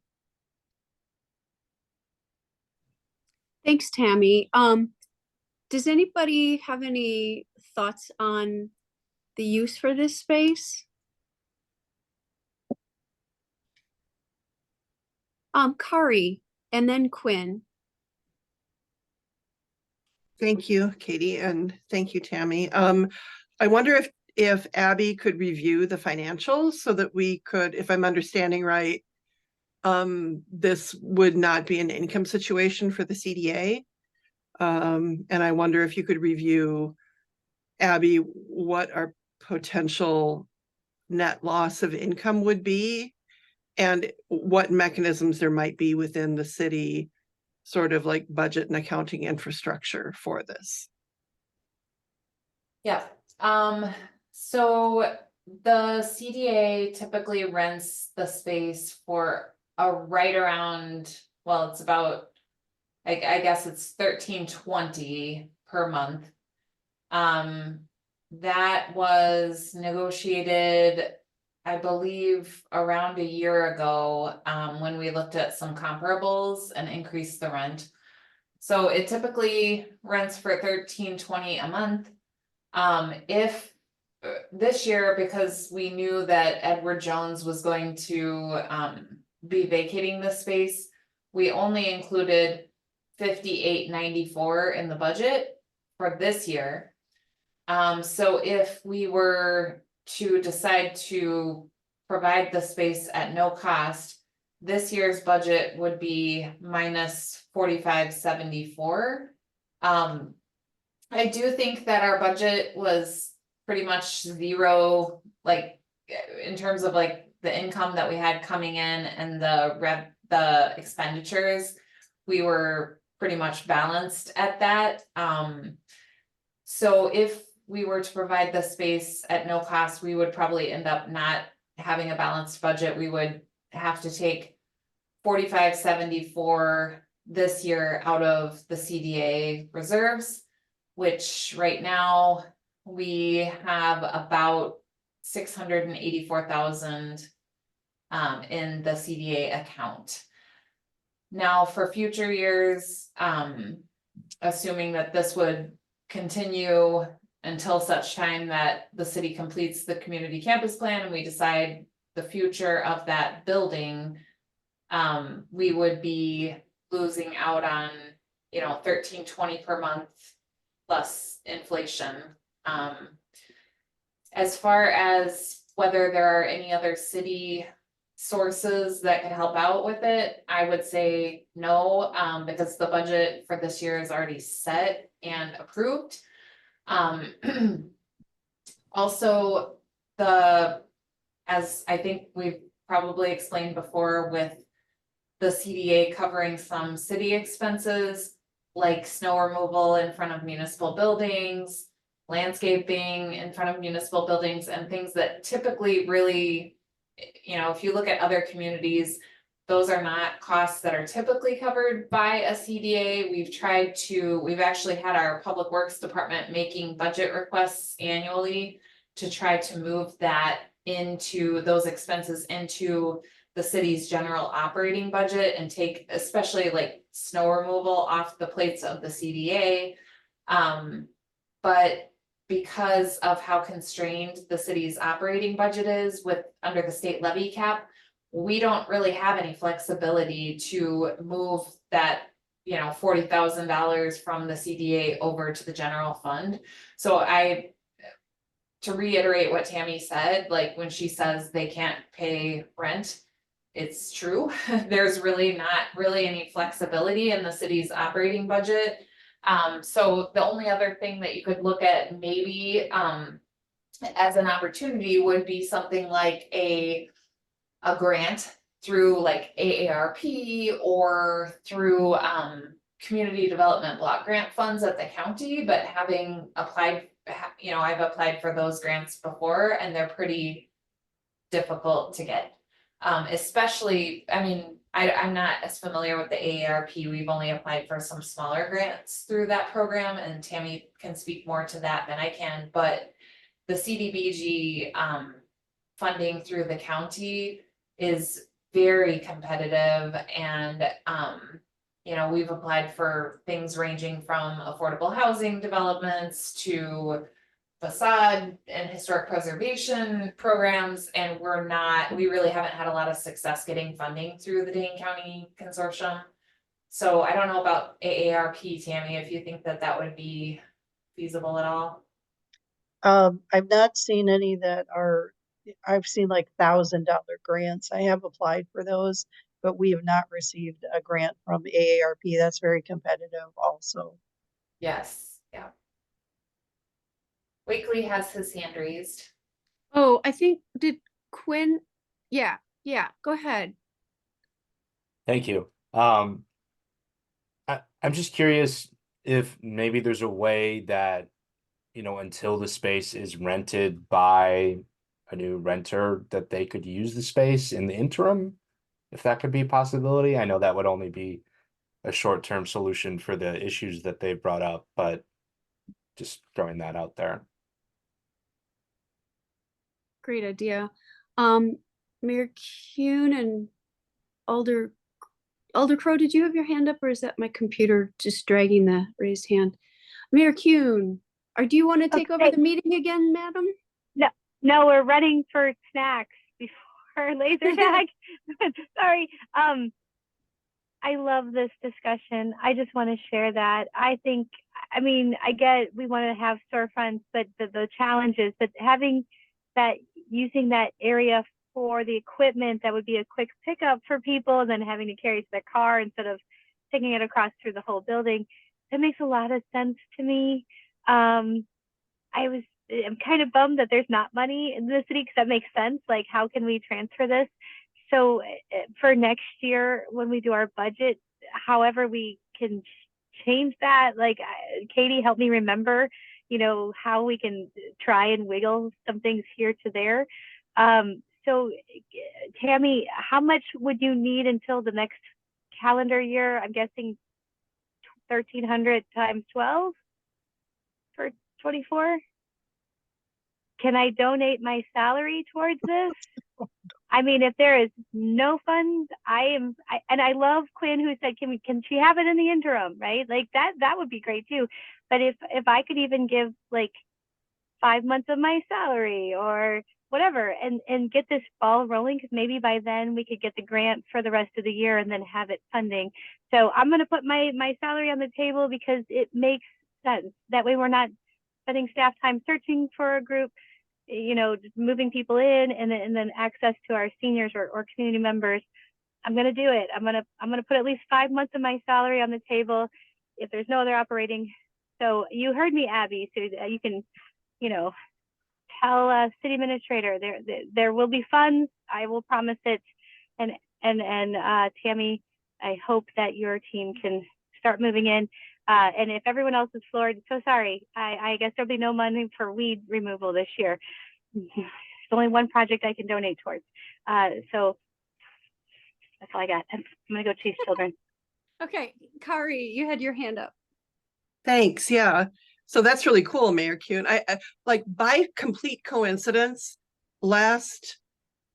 C: Thanks, Tammy. Does anybody have any thoughts on the use for this space? Kari, and then Quinn.
H: Thank you, Katie, and thank you, Tammy. I wonder if Abby could review the financials so that we could, if I'm understanding right, this would not be an income situation for the CDA. And I wonder if you could review, Abby, what our potential net loss of income would be and what mechanisms there might be within the city sort of like budget and accounting infrastructure for this.
B: Yeah, so the CDA typically rents the space for a right around, well, it's about, I guess it's $13.20 per month. That was negotiated, I believe, around a year ago, when we looked at some comparables and increased the rent. So it typically rents for $13.20 a month. If this year, because we knew that Edward Jones was going to be vacating the space, we only included $58.94 in the budget for this year. So if we were to decide to provide the space at no cost, this year's budget would be minus $45.74. I do think that our budget was pretty much zero, like in terms of like the income that we had coming in and the expenditures, we were pretty much balanced at that. So if we were to provide the space at no cost, we would probably end up not having a balanced budget. We would have to take $45.74 this year out of the CDA reserves, which right now we have about 684,000 in the CDA account. Now for future years, assuming that this would continue until such time that the city completes the community campus plan and we decide the future of that building, we would be losing out on, you know, $13.20 per month plus inflation. As far as whether there are any other city sources that could help out with it, I would say no, because the budget for this year is already set and approved. Also, as I think we've probably explained before, with the CDA covering some city expenses like snow removal in front of municipal buildings, landscaping in front of municipal buildings, and things that typically really, you know, if you look at other communities, those are not costs that are typically covered by a CDA. We've actually had our public works department making budget requests annually to try to move that into those expenses into the city's general operating budget and take especially like snow removal off the plates of the CDA. But because of how constrained the city's operating budget is under the state levy cap, we don't really have any flexibility to move that, $40,000 from the CDA over to the general fund. So to reiterate what Tammy said, like when she says they can't pay rent, it's true. There's really not any flexibility in the city's operating budget. So the only other thing that you could look at maybe as an opportunity would be something like a grant through like AARP or through community development block grant funds at the county, but having applied, I've applied for those grants before and they're pretty difficult to get. Especially, I'm not as familiar with the AARP. We've only applied for some smaller grants through that program, and Tammy can speak more to that than I can, but the CDBG funding through the county is very competitive, and we've applied for things ranging from affordable housing developments to facade and historic preservation programs, and we really haven't had a lot of success getting funding through the Dane County Consortium. So I don't know about AARP, Tammy, if you think that would be feasible at all.
I: I've not seen any that are, I've seen like $1,000 grants. I have applied for those, but we have not received a grant from AARP. That's very competitive also.
B: Yes, yeah. Wakely has his hand raised.
C: Oh, I think, did Quinn? Yeah, go ahead.
G: Thank you. I'm just curious if maybe there's a way that, until the space is rented by a new renter, that they could use the space in the interim, if that could be a possibility. I know that would only be a short-term solution for the issues that they've brought up, but just throwing that out there.
C: Great idea. Mayor Kuhn and Alder Crow, did you have your hand up, or is that my computer just dragging the raised hand? Mayor Kuhn, do you want to take over the meeting again, madam?
K: No, we're running for snacks before laser tag. Sorry. I love this discussion. I just want to share that. I get we want to have storefronts, but the challenge is that using that area for the equipment that would be a quick pickup for people and then having to carry to their car instead of taking it across through the whole building, that makes a lot of sense to me. I'm kind of bummed that there's not money in the city, because that makes sense. Like, how can we transfer this? So for next year, when we do our budget, however we can change that, like Katie, help me remember, how we can try and wiggle some things here to there. So Tammy, how much would you need until the next calendar year? I'm guessing 1,300 times 12 for 24. Can I donate my salary towards this? If there is no funds, and I love Quinn, who said, can she have it in the interim, right? Like that would be great too. But if I could even give like 5 months of my salary or whatever, and get this ball rolling, because maybe by then we could get the grant for the rest of the year and then have it funding. So I'm going to put my salary on the table because it makes sense. That way we're not spending staff time searching for a group, just moving people in, and then access to our seniors or community members. I'm going to do it. I'm going to put at least 5 months of my salary on the table if there's no other operating. So you heard me, Abby, so you can, tell city administrator there will be funds. I will promise it. And Tammy, I hope that your team can start moving in. And if everyone else is floored, so sorry. I guess there'll be no money for weed removal this year. There's only one project I can donate towards. So that's all I got. I'm gonna go chase children.
C: Okay, Kari, you had your hand up.
H: Thanks. Yeah. So that's really cool, Mayor Kuhn. I like, by complete coincidence, last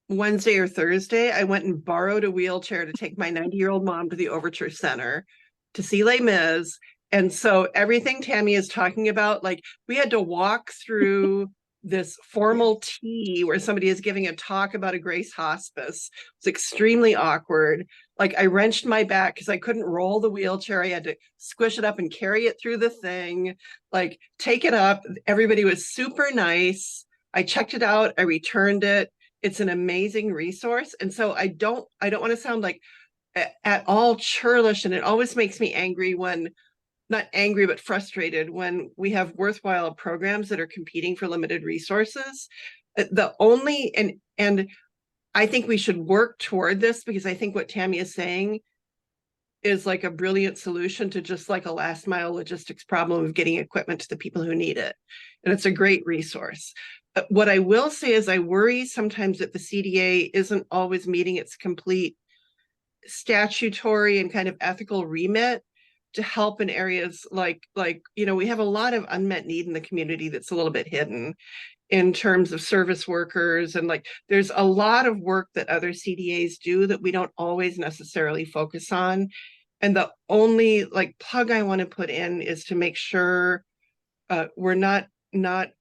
H: Wednesday or Thursday, I went and borrowed a wheelchair to take my 90-year-old mom to the Overture Center to see Les Mis. And so everything Tammy is talking about, like, we had to walk through this formal tea where somebody is giving a talk about a Grace hospice. It's extremely awkward. Like I wrenched my back because I couldn't roll the wheelchair. I had to squish it up and carry it through the thing, like take it up. Everybody was super nice. I checked it out. I returned it. It's an amazing resource. And so I don't want to sound like at all churlish, and it always makes me angry when, not angry, but frustrated when we have worthwhile programs that are competing for limited resources. The only, and I think we should work toward this, because I think what Tammy is saying is like a brilliant solution to just like a last mile logistics problem of getting equipment to the people who need it. And it's a great resource. What I will say is I worry sometimes that the CDA isn't always meeting its complete statutory and kind of ethical remit to help in areas like, you know, we have a lot of unmet need in the community that's a little bit hidden in terms of service workers. And like, there's a lot of work that other CDAs do that we don't always necessarily focus on. And the only like plug I want to put in is to make sure we're not like,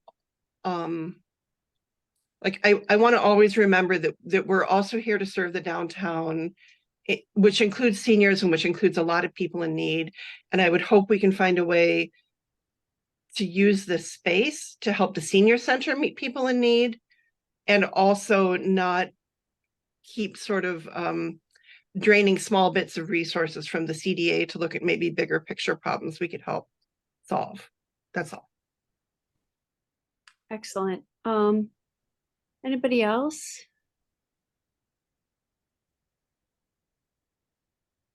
H: I want to always remember that we're also here to serve the downtown, which includes seniors and which includes a lot of people in need. And I would hope we can find a way to use this space to help the senior center meet people in need, and also not keep sort of draining small bits of resources from the CDA to look at maybe bigger picture problems we could help solve. That's all.
C: Excellent. Anybody else?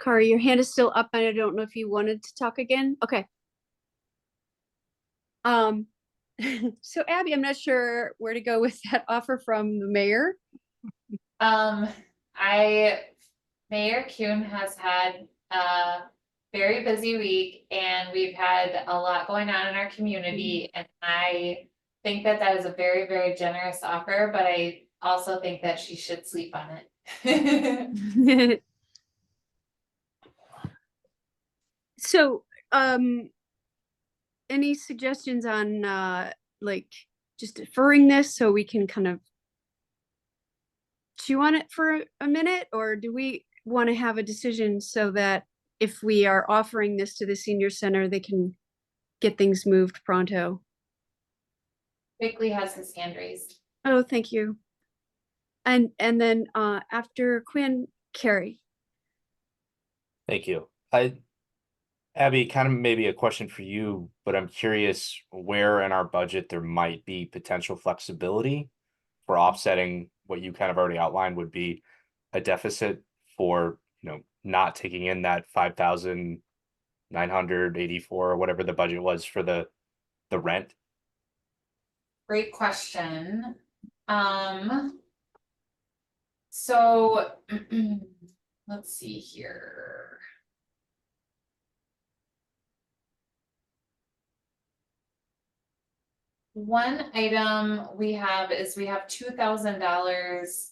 C: Kari, your hand is still up, and I don't know if you wanted to talk again. Okay. So Abby, I'm not sure where to go with that offer from the mayor.
B: Mayor Kuhn has had a very busy week, and we've had a lot going on in our community, and I think that that is a very, very generous offer, but I also think that she should sleep on it.
C: So, any suggestions on like just deferring this so we can kind of chew on it for a minute, or do we want to have a decision so that if we are offering this to the senior center, they can get things moved pronto?
B: Bickley has his hand raised.
C: Oh, thank you. And then after Quinn, Carrie.
G: Thank you. Abby, kind of maybe a question for you, but I'm curious where in our budget there might be potential flexibility for offsetting what you kind of already outlined would be a deficit for, you know, not taking in that 5,984 or whatever the budget was for the rent.
B: Great question. So let's see here. One item we have is we have $2,000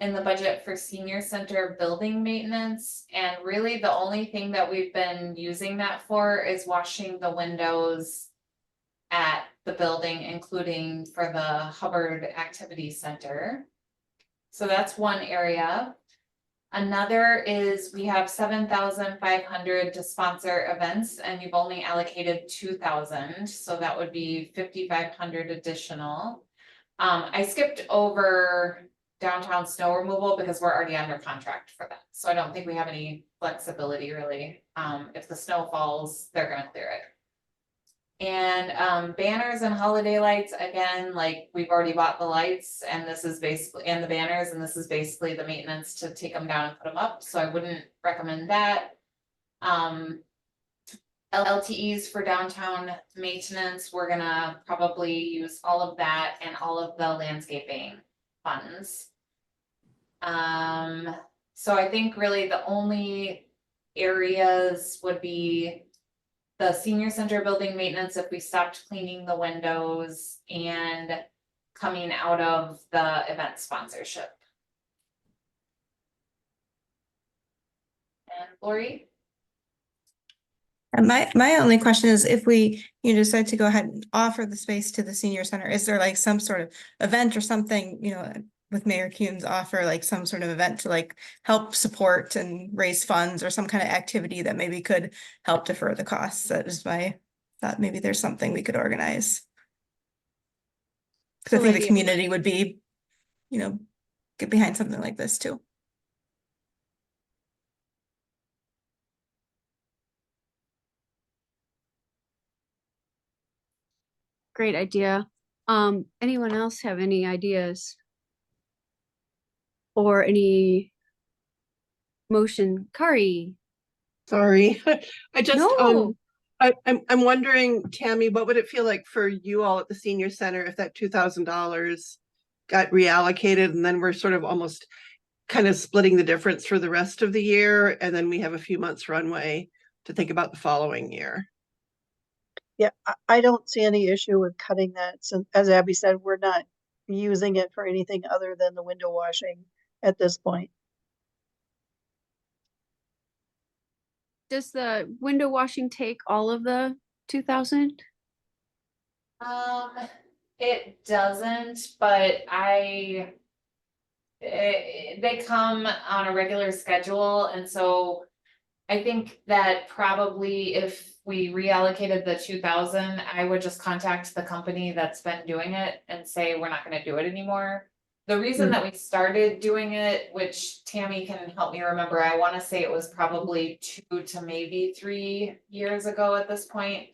B: in the budget for senior center building maintenance. And really the only thing that we've been using that for is washing the windows at the building, including for the Hubbard Activity Center. So that's one area. Another is we have 7,500 to sponsor events, and you've only allocated 2,000, so that would be 5,500 additional. I skipped over downtown snow removal because we're already under contract for that, so I don't think we have any flexibility really. If the snow falls, they're gonna clear it. And banners and holiday lights, again, like we've already bought the lights, and this is basically, and the banners, and this is basically the maintenance to take them down and put them up, so I wouldn't recommend that. LTEs for downtown maintenance, we're gonna probably use all of that and all of the landscaping funds. So I think really the only areas would be the senior center building maintenance if we stopped cleaning the windows, and coming out of the event sponsorship. And Lori?
L: And my only question is if we, decide to go ahead and offer the space to the senior center, is there like some sort of event or something, with Mayor Kuhn's offer, like some sort of event to like help support and raise funds or some kind of activity that maybe could help defer the costs? That is my thought. Maybe there's something we could organize. Because I think the
J: Lady-
L: community would be, get behind something like this too.
C: Great idea. Anyone else have any ideas? Or any motion? Kari?
H: Sorry, I just,
C: No.
H: I'm wondering, Tammy, what would it feel like for you all at the senior center if that $2,000 got reallocated and then we're sort of almost kind of splitting the difference for the rest of the year, and then we have a few months runway to think about the following year?
I: Yeah, I don't see any issue with cutting that. Since, as Abby said, we're not using it for anything other than the window washing at this point.
C: Does the window washing take all of the 2,000?
B: It doesn't, but they come on a regular schedule, and so I think that probably if we reallocated the 2,000, I would just contact the company that's been doing it and say, we're not gonna do it anymore. The reason that we started doing it, which Tammy can help me remember, I wanna say it was probably 2 to maybe 3 years ago at this point,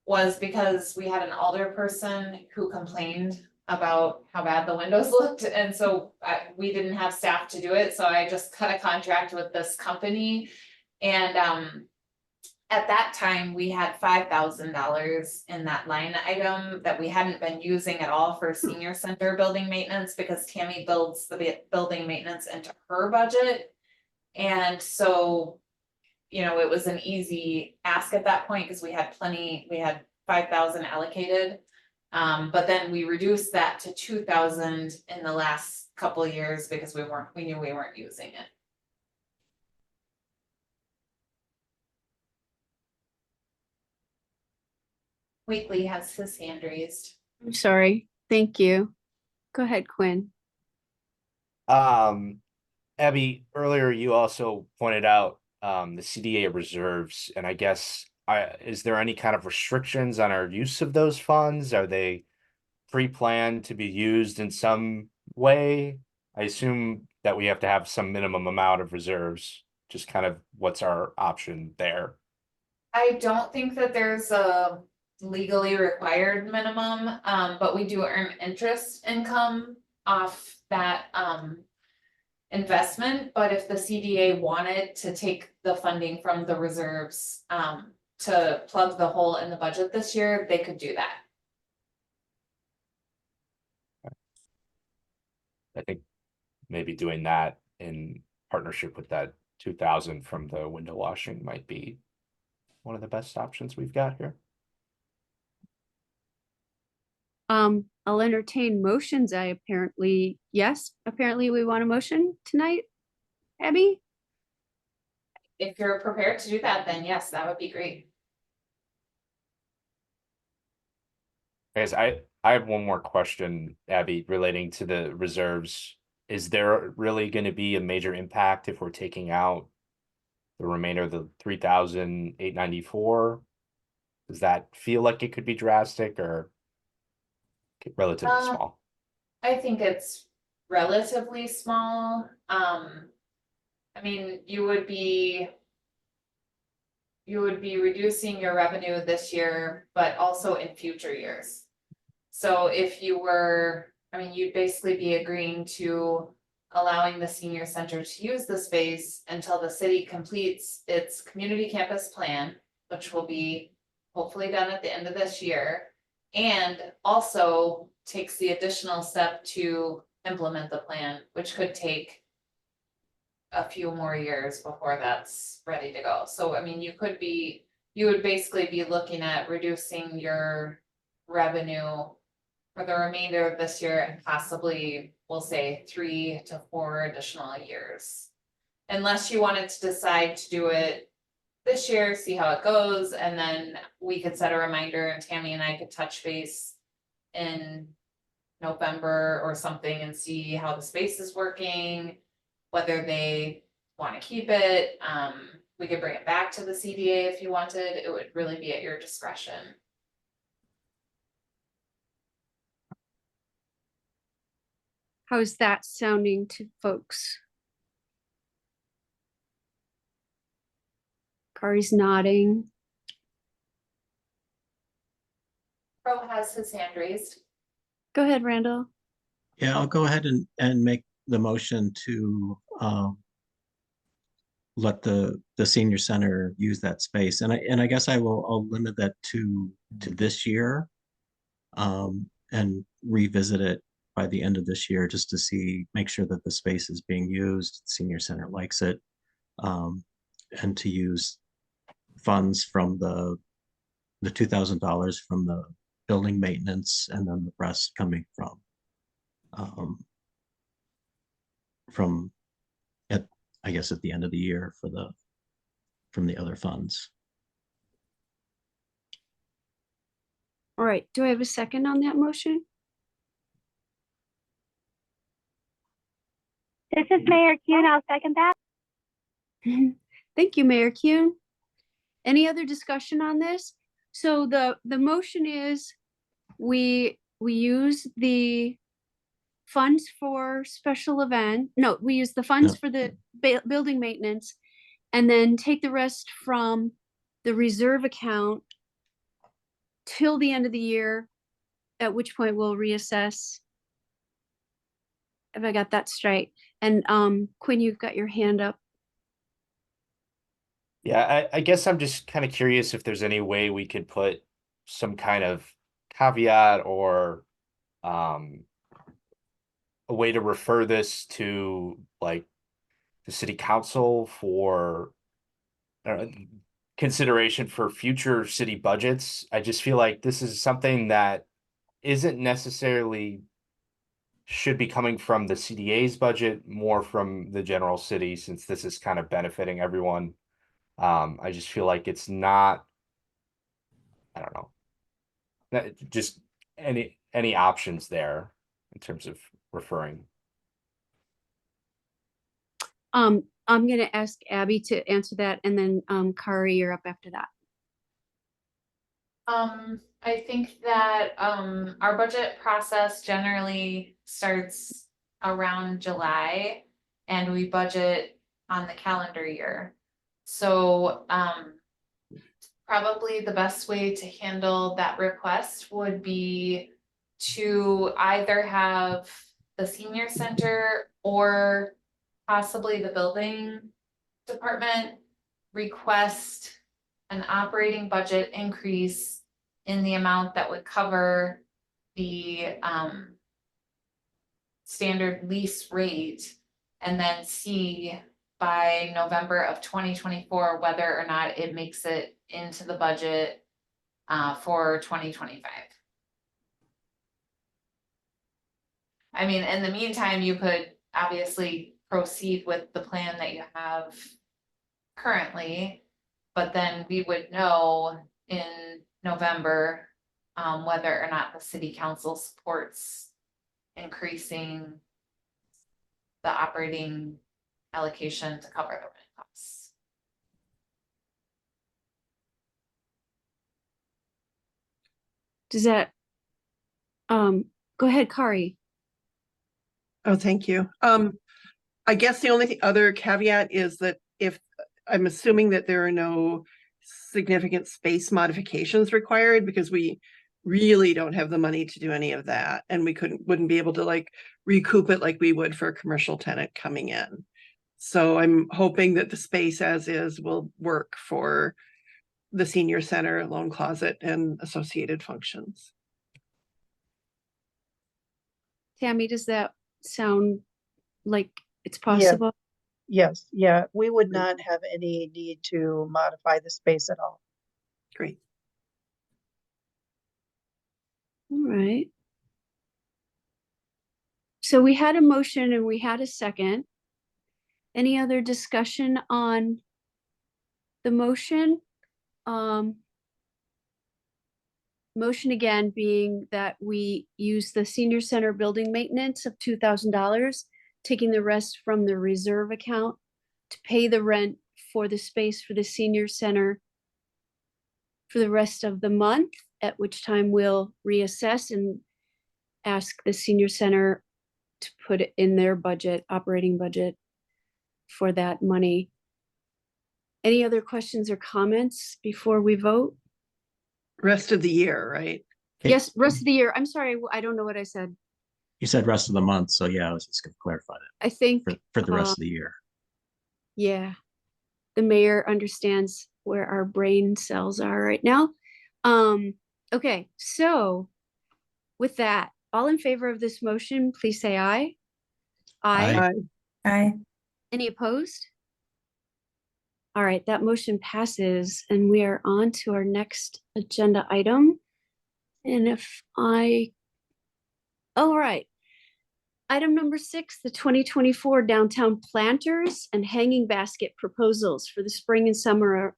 B: was because we had an alder person who complained about how bad the windows looked, and so we didn't have staff to do it, so I just cut a contract with this company. And at that time, we had $5,000 in that line item that we hadn't been using at all for senior center building maintenance, because Tammy builds the building maintenance into her budget. And so, it was an easy ask at that point, because we had 5,000 allocated. But then we reduced that to 2,000 in the last couple of years because we knew we weren't using it. Wheatley has his hand raised.
C: I'm sorry. Thank you. Go ahead, Quinn.
G: Abby, earlier you also pointed out the CDA reserves, and I guess is there any kind of restrictions on our use of those funds? Are they pre-planned to be used in some way? I assume that we have to have some minimum amount of reserves. Just kind of what's our option there?
B: I don't think that there's a legally required minimum, but we do earn interest income off that investment. But if the CDA wanted to take the funding from the reserves to plug the hole in the budget this year, they could do that.
G: I think maybe doing that in partnership with that 2,000 from the window washing might be one of the best options we've got here.
C: I'll entertain motions. Apparently we want a motion tonight, Abby?
B: If you're prepared to do that, then yes, that would be great.
G: Guys, I have one more question, Abby, relating to the reserves. Is there really going to be a major impact if we're taking out the remainder of the 3,894? Does that feel like it could be drastic or relatively small?
B: I think it's relatively small. I mean, you would be reducing your revenue this year, but also in future years. So if you were, you'd basically be agreeing to allowing the senior center to use the space until the city completes its community campus plan, which will be hopefully done at the end of this year, and also takes the additional step to implement the plan, which could take a few more years before that's ready to go. So you would basically be looking at reducing your revenue for the remainder of this year and possibly, we'll say 3 to 4 additional years. Unless you wanted to decide to do it this year, see how it goes, and then we could set a reminder and Tammy and I could touch base in November or something and see how the space is working, whether they want to keep it. We could bring it back to the CDA if you wanted. It would really be at your discretion.
C: How's that sounding to folks? Kari's nodding.
B: Crow has his hand raised.
C: Go ahead, Randall.
E: Yeah, I'll go ahead and make the motion to let the senior center use that space. And I guess I'll limit that to this year, and revisit it by the end of this year just to make sure that the space is being used, senior center likes it, and to use funds from the $2,000 from the building maintenance, and then the rest coming from I guess at the end of the year from the other funds.
C: All right, do I have a second on that motion?
K: This is Mayor Kuhn. I'll second that.
C: Thank you, Mayor Kuhn. Any other discussion on this? So the motion is we use the funds for special event. No, we use the funds for the building maintenance, and then take the rest from the reserve account till the end of the year, at which point we'll reassess. If I got that straight. And Quinn, you've got your hand up.
G: Yeah, I guess I'm just kind of curious if there's any way we could put some kind of caveat or a way to refer this to like the city council for consideration for future city budgets. I just feel like this is something that isn't necessarily should be coming from the CDA's budget, more from the general city, since this is kind of benefiting everyone. I just feel like it's not, I don't know, just any options there in terms of referring.
C: I'm gonna ask Abby to answer that, and then Kari, you're up after that.
B: I think that our budget process generally starts around July, and we budget on the calendar year. So probably the best way to handle that request would be to either have the senior center or possibly the building department request an operating budget increase in the amount that would cover the standard lease rate, and then see by November of 2024 whether or not it makes it into the budget for 2025. I mean, in the meantime, you could obviously proceed with the plan that you have currently, but then we would know in November whether or not the city council supports increasing the operating allocation to cover the rent costs.
C: Does that, go ahead, Kari.
H: Oh, thank you. I guess the only other caveat is that if I'm assuming that there are no significant space modifications required, because we really don't have the money to do any of that, and we wouldn't be able to like recoup it like we would for a commercial tenant coming in. So I'm hoping that the space as is will work for the senior center, loan closet, and associated functions.
C: Tammy, does that sound like it's possible?
I: Yes, yeah, we would not have any need to modify the space at all.
H: Great.
C: All right. So we had a motion and we had a second. Any other discussion on the motion. Motion again being that we use the senior center building maintenance of $2,000, taking the rest from the reserve account to pay the rent for the space for the senior center for the rest of the month, at which time we'll reassess and ask the senior center to put it in their budget, operating budget for that money. Any other questions or comments before we vote?
H: Rest of the year, right?
C: Yes, rest of the year. I'm sorry, I don't know what I said.
E: You said rest of the month, so yeah, I was just gonna clarify that
C: I think,
E: for the rest of the year.
C: yeah, the mayor understands where our brain cells are right now. Okay, so with that, all in favor of this motion, please say aye. Aye.
L: Aye.
C: Any opposed? All right, that motion passes and we are on to our next agenda item. And all right. Item number 6, the 2024 downtown planters and hanging basket proposals for the spring and summer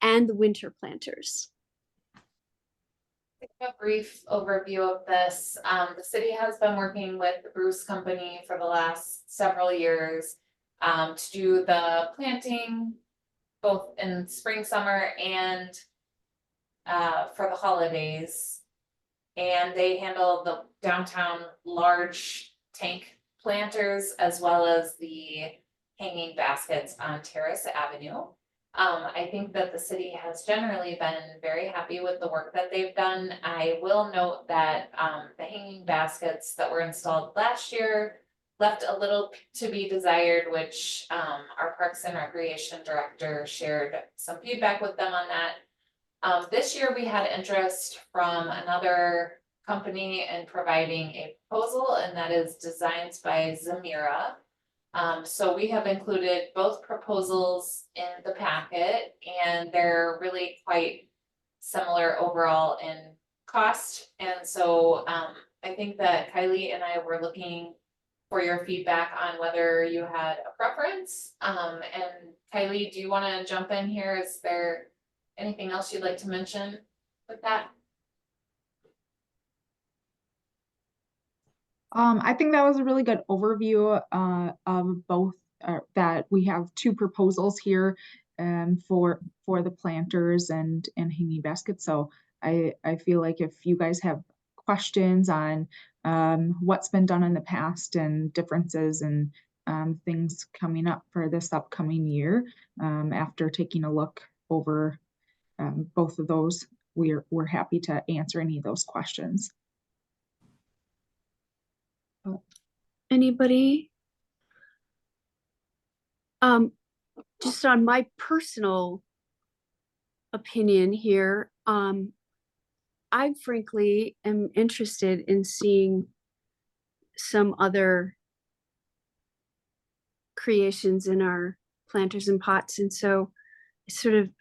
C: and the winter planters.
B: A brief overview of this. The city has been working with the Bruce Company for the last several years to do the planting both in spring, summer, and for the holidays. And they handle the downtown large tank planters as well as the hanging baskets on Terrace Avenue. I think that the city has generally been very happy with the work that they've done. I will note that the hanging baskets that were installed last year left a little to be desired, which our Parks and Recreation Director shared some feedback with them on that. This year we had interest from another company in providing a proposal, and that is Designs by Zamira. So we have included both proposals in the packet, and they're really quite similar overall in cost. And so I think that Kylie and I were looking for your feedback on whether you had a preference. And Kylie, do you want to jump in here? Is there anything else you'd like to mention with that?
F: I think that was a really good overview of both, that we have two proposals here for the planters and hanging baskets. So I feel like if you guys have questions on what's been done in the past and differences and things coming up for this upcoming year, after taking a look over both of those, we're happy to answer any of those questions.
C: Anybody? Just on my personal opinion here, I frankly am interested in seeing some other creations in our planters and pots, and so it sort of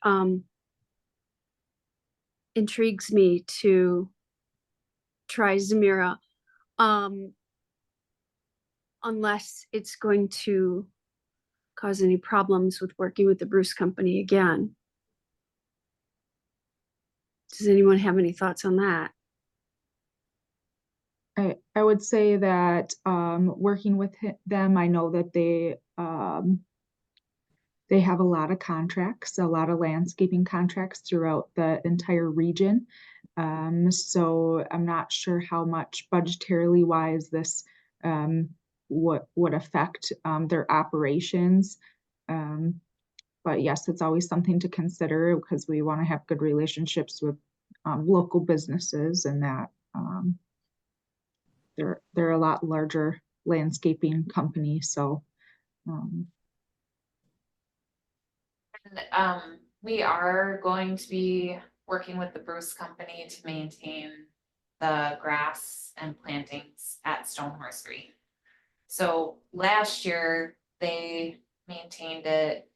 C: intrigues me to try Zamira. Unless it's going to cause any problems with working with the Bruce Company again. Does anyone have any thoughts on that?
F: I would say that working with them, I know that they have a lot of contracts, a lot of landscaping contracts throughout the entire region. So I'm not sure how much budgetarily wise this would affect their operations. But yes, it's always something to consider because we want to have good relationships with local businesses, and that they're a lot larger landscaping company. So
B: we are going to be working with the Bruce Company to maintain the grass and plantings at Stonehorse Green. So last year they maintained it,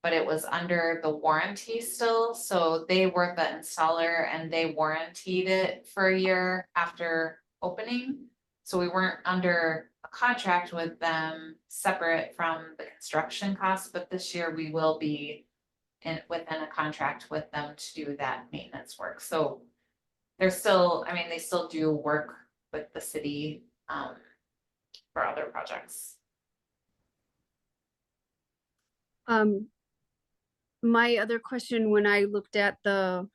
B: but it was under the warranty still. So they were the installer and they warrantied it for a year after opening. So we weren't under a contract with them separate from the construction costs, but this year we will be within a contract with them to do that maintenance work. So they're still, I mean, they still do work with the city for other projects.
C: My other question when I looked at the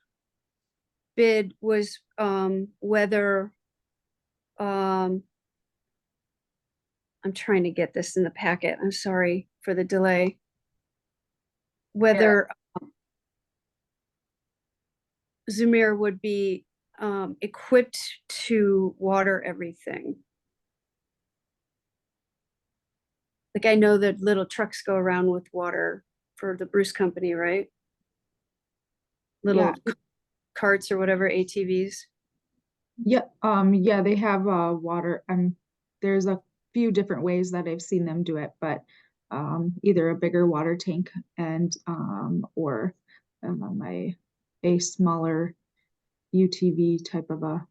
C: bid was whether I'm trying to get this in the packet. I'm sorry for the delay. Whether Zamir would be equipped to water everything. Like I know that little trucks go around with water for the Bruce Company, right? Little
F: Yeah.
C: carts or whatever, ATVs.
F: Yeah, they have water, there's a few different ways that I've seen them do it, but either a bigger water tank and or a smaller UTV type of a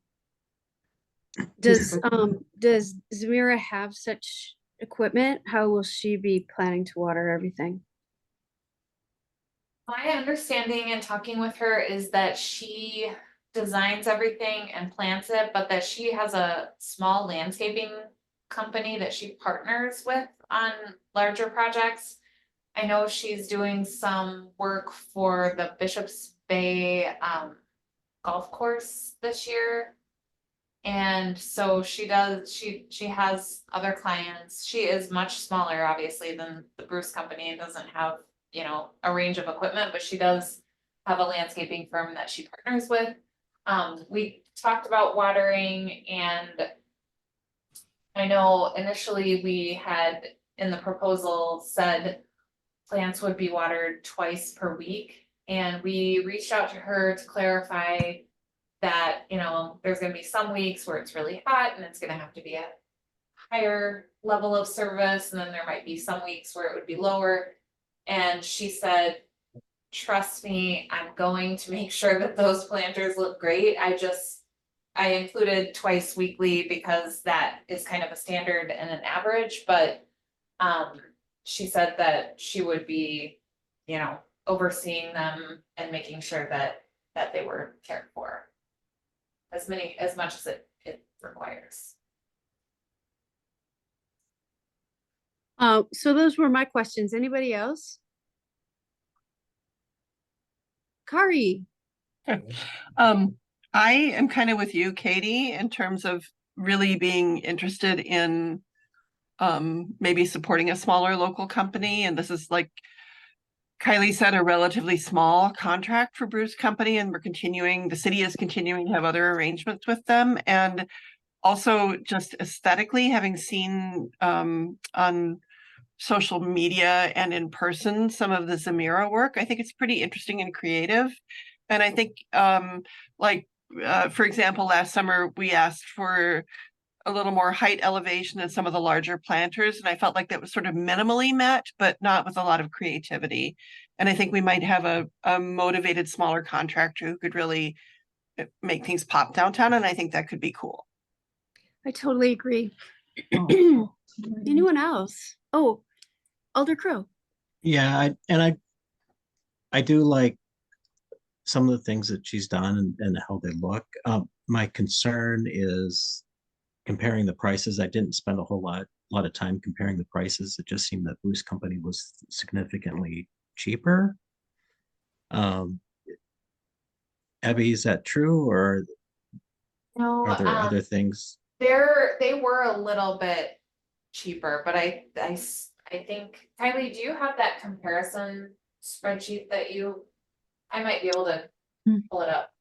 F: piece
C: Does
F: of
C: does Zamira have such equipment? How will she be planning to water everything?
B: My understanding in talking with her is that she designs everything and plants it, but that she has a small landscaping company that she partners with on larger projects. I know she's doing some work for the Bishop's Bay golf course this year. And so she has other clients. She is much smaller, obviously, than the Bruce Company and doesn't have, you know, a range of equipment, but she does have a landscaping firm that she partners with. We talked about watering, and I know initially we had in the proposal said plants would be watered twice per week. And we reached out to her to clarify that, you know, there's gonna be some weeks where it's really hot and it's gonna have to be a higher level of service, and then there might be some weeks where it would be lower. And she said, trust me, I'm going to make sure that those planters look great. I included twice weekly because that is kind of a standard and an average, but she said that she would be, you know, overseeing them and making sure that they were cared for as much as it requires.
C: So those were my questions. Anybody else? Kari.
H: I am kind of with you, Katie, in terms of really being interested in maybe supporting a smaller local company. And this is, like Kylie said, a relatively small contract for Bruce Company, and the city is continuing to have other arrangements with them. And also just aesthetically, having seen on social media and in person some of the Zamira work, I think it's pretty interesting and creative. And I think for example, last summer we asked for a little more height elevation than some of the larger planters, and I felt like that was sort of minimally met, but not with a lot of creativity. And I think we might have a motivated smaller contractor who could really make things pop downtown, and I think that could be cool.
C: I totally agree.
F: Oh.
C: Anyone else? Oh, Alder Crow.
E: Yeah, I do like some of the things that she's done and how they look. My concern is comparing the prices. I didn't spend a whole lot of time comparing the prices. It just seemed that Bruce Company was significantly cheaper. Abby, is that true, or
B: No,
E: are there other things?
B: they were a little bit cheaper, but I think, Kylie, do you have that comparison spreadsheet that I might be able to pull it up.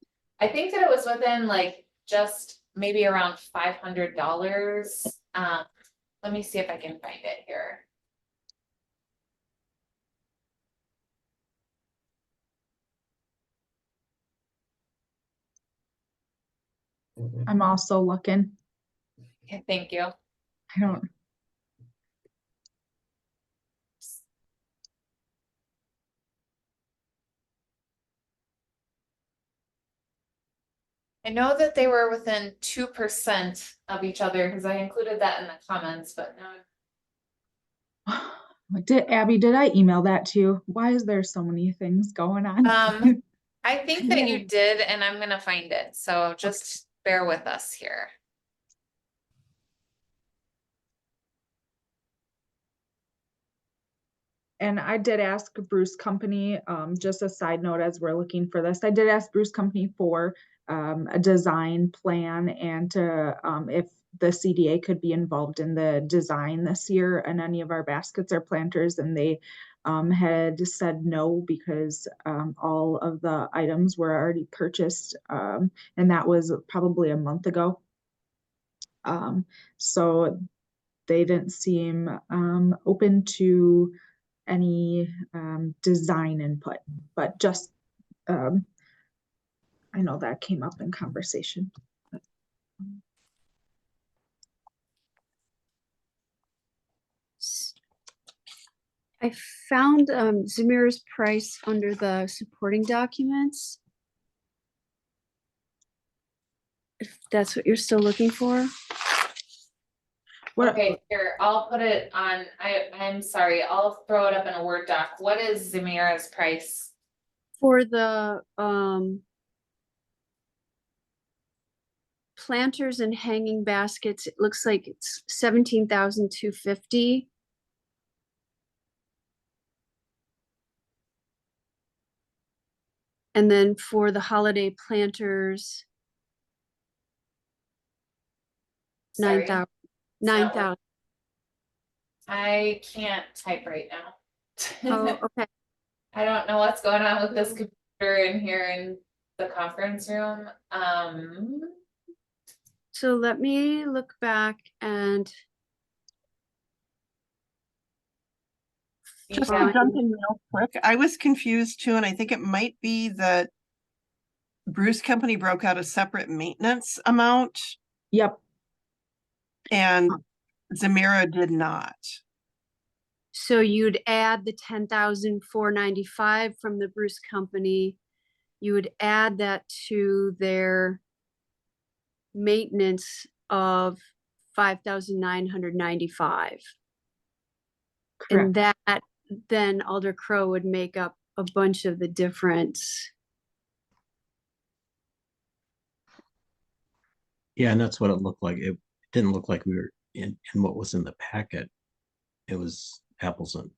B: I think that it was within like just maybe around $500. Let me see if I can find it here.
F: I'm also looking.
B: Okay, thank you.
F: I don't.
B: I know that they were within 2% of each other because I included that in the comments, but now
F: Did I email that to you? Why is there so many things going on?
B: I think that
C: Yeah.
B: you did, and I'm gonna find it, so just bear with us here.
F: And I did ask Bruce Company, just a side note as we're looking for this, I did ask Bruce Company for a design plan and to if the CDA could be involved in the design this year and any of our baskets or planters, and they had said no because all of the items were already purchased, and that was probably a month ago. So they didn't seem open to any design input, but just I know that came up in conversation.
C: I found Zamira's price under the supporting documents. If that's what you're still looking for.
F: What?
B: Okay, here, I'll put it on, I'm sorry, I'll throw it up in a Word doc. What is Zamira's price?
C: For the planters and hanging baskets, it looks like it's 17,250. And then for the holiday planters,
B: Sorry.
C: 9,000.
B: I can't type right now.
C: Oh, okay.
B: I don't know what's going on with this computer in here in the conference room.
C: So let me look back and
H: Just to
C: find-
H: jump in real quick, I was confused too, and I think it might be that Bruce Company broke out a separate maintenance amount
F: Yep.
H: and Zamira did not.
C: So you'd add the 10,495 from the Bruce Company. You would add that to their maintenance of 5,995. And
F: Correct.
C: that then Alder Crow would make up a bunch of the difference.
E: Yeah, and that's what it looked like. It didn't look like we were in what was in the packet. It was apples and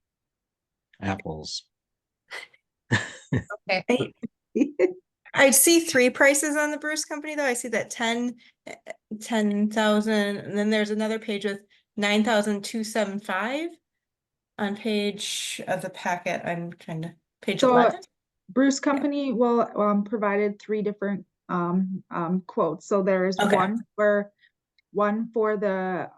E: apples.
B: Okay.
L: I see three prices on the Bruce Company though. I see that 10,000, and then there's another page with 9,275 on page of the packet. I'm trying to page
F: So
L: 11.
F: Bruce Company will provided three different quotes. So there is
L: Okay.
F: one for the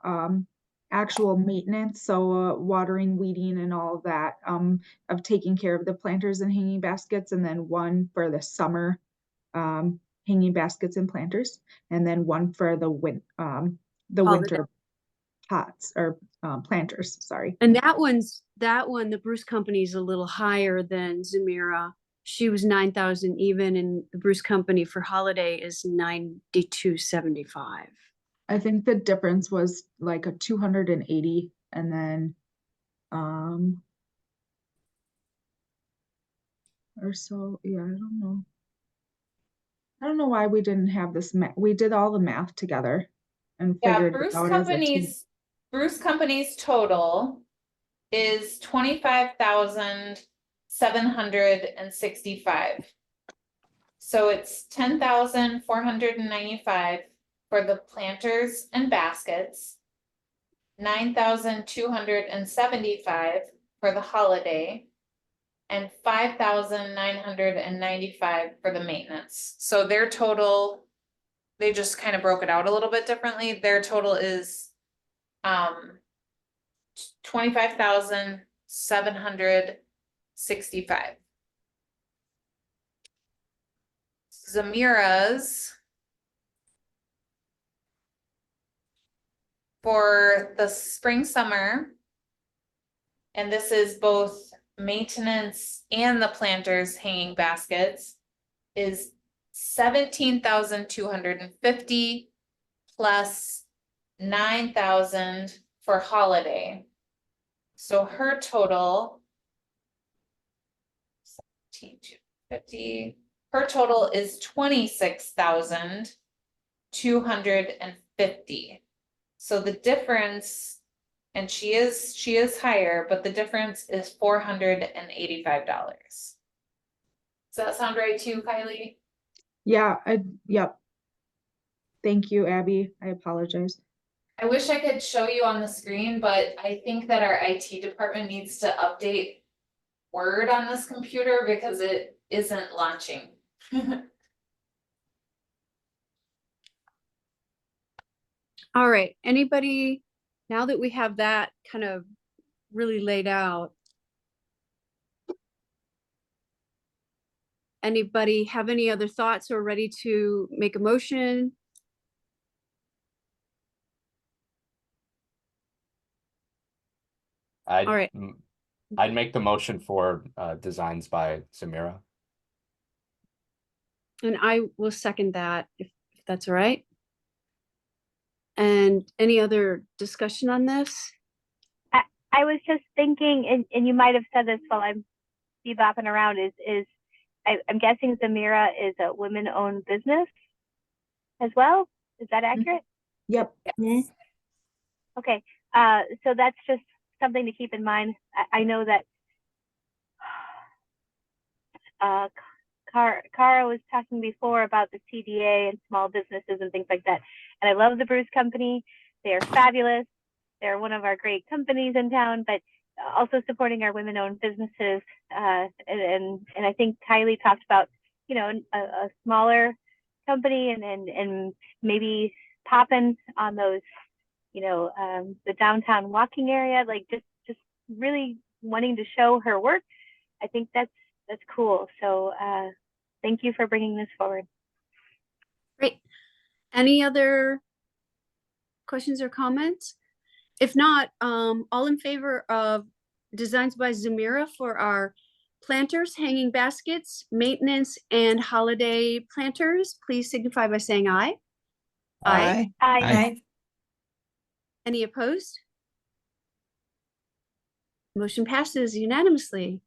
F: actual maintenance, so watering, weeding, and all of that of taking care of the planters and hanging baskets, and then one for the summer hanging baskets and planters, and then one for the winter pots or planters. Sorry.
C: And that one, the Bruce Company is a little higher than Zamira. She was 9,000 even, and the Bruce Company for holiday is 9275.
F: I think the difference was like a 280, and then or so. Yeah, I don't know. I don't know why we didn't have this. We did all the math together and
B: Yeah,
F: figured it out as a team.
B: Bruce Company's total is 25,765. So it's 10,495 for the planters and baskets, 9,275 for the holiday, and 5,995 for the maintenance. So their total, they just kind of broke it out a little bit differently. Their total is 25,765. Zamira's for the spring, summer, and this is both maintenance and the planters hanging baskets, is 17,250 plus 9,000 for holiday. So her total. 17,250. Her total is 26,250. So the difference, and she is higher, but the difference is $485. Does that sound right to you, Kylie?
F: Yeah, yep. Thank you, Abby. I apologize.
B: I wish I could show you on the screen, but I think that our IT department needs to update Word on this computer because it isn't launching.
C: All right, anybody, now that we have that kind of really laid out, anybody have any other thoughts or ready to make a motion?
G: I'd,
C: All right.
G: I'd make the motion for designs by Samira.
C: And I will second that if that's all right. And any other discussion on this?
K: I was just thinking, and you might have said this while I'm bebopping around, I'm guessing Zamira is a women-owned business as well. Is that accurate?
F: Yep.
B: Yes.
K: Okay, so that's just something to keep in mind. I know that Cara was talking before about the CDA and small businesses and things like that. And I love the Bruce Company. They are fabulous. They're one of our great companies in town, but also supporting our women-owned businesses. And I think Kylie talked about, you know, a smaller company and maybe popping on those, you know, the downtown walking area, like just really wanting to show her work. I think that's cool. So thank you for bringing this forward.
C: Great. Any other questions or comments? If not, all in favor of designs by Zamira for our planters, hanging baskets, maintenance, and holiday planters, please signify by saying aye. Aye.
L: Aye.
C: Any opposed? Motion passes unanimously.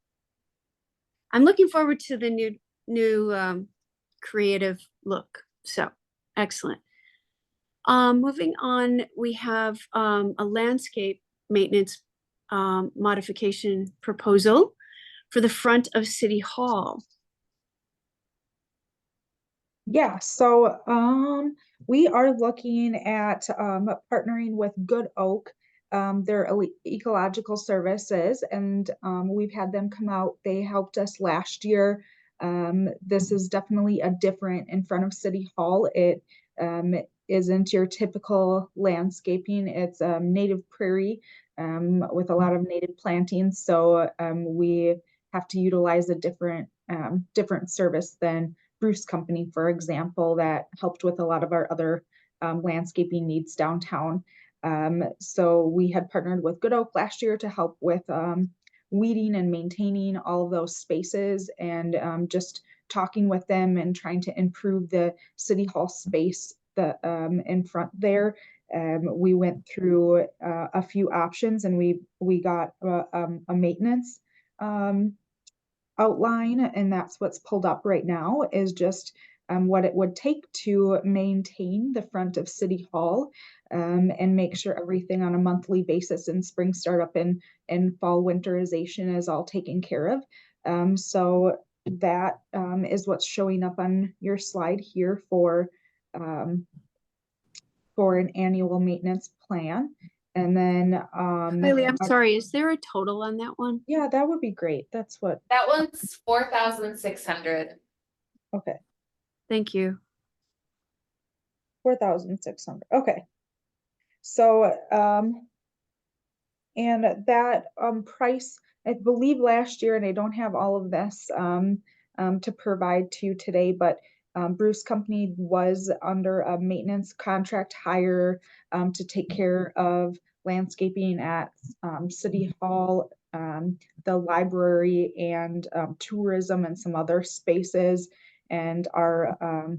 C: I'm looking forward to the new creative look. So excellent. Moving on, we have a landscape maintenance modification proposal for the front of City Hall.
F: Yeah, so we are looking at partnering with Good Oak, their ecological services, and we've had them come out. They helped us last year. This is definitely a different in front of City Hall. It isn't your typical landscaping. It's native prairie with a lot of native plantings. So we have to utilize a different service than Bruce Company, for example, that helped with a lot of our other landscaping needs downtown. So we had partnered with Good Oak last year to help with weeding and maintaining all of those spaces, and just talking with them and trying to improve the City Hall space that in front there. We went through a few options, and we got a maintenance outline, and that's what's pulled up right now, is just what it would take to maintain the front of City Hall, and make sure everything on a monthly basis in spring startup and fall winterization is all taken care of. So that is what's showing up on your slide here for an annual maintenance plan. And then
C: Kylie, I'm sorry, is there a total on that one?
F: yeah, that would be great. That's what.
B: That one's 4,600.
F: Okay.
C: Thank you.
F: 4,600. Okay. So and that price, I believe last year, and I don't have all of this to provide to you today, but Bruce Company was under a maintenance contract hire to take care of landscaping at City Hall, the library, and tourism, and some other spaces. And our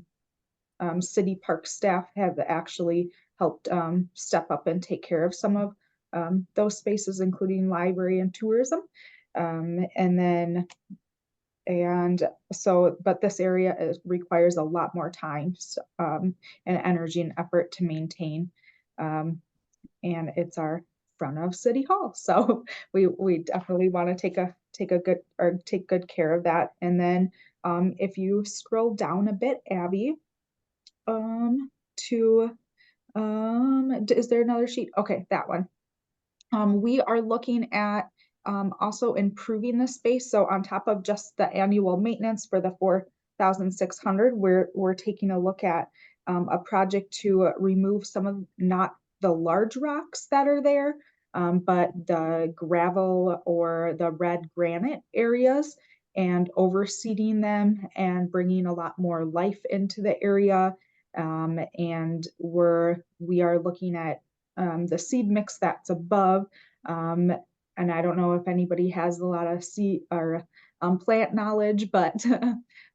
F: city park staff have actually helped step up and take care of some of those spaces, including library and tourism. But this area requires a lot more time and energy and effort to maintain. And it's our front of City Hall. So we definitely want to take good care of that. And then if you scroll down a bit, Abby, is there another sheet? Okay, that one. We are looking at also improving the space. So on top of just the annual maintenance for the 4,600, we're taking a look at a project to remove some of, not the large rocks that are there, but the gravel or the red granite areas, and overseeding them and bringing a lot more life into the area. And we are looking at the seed mix that's above. And I don't know if anybody has a lot of seed or plant knowledge, but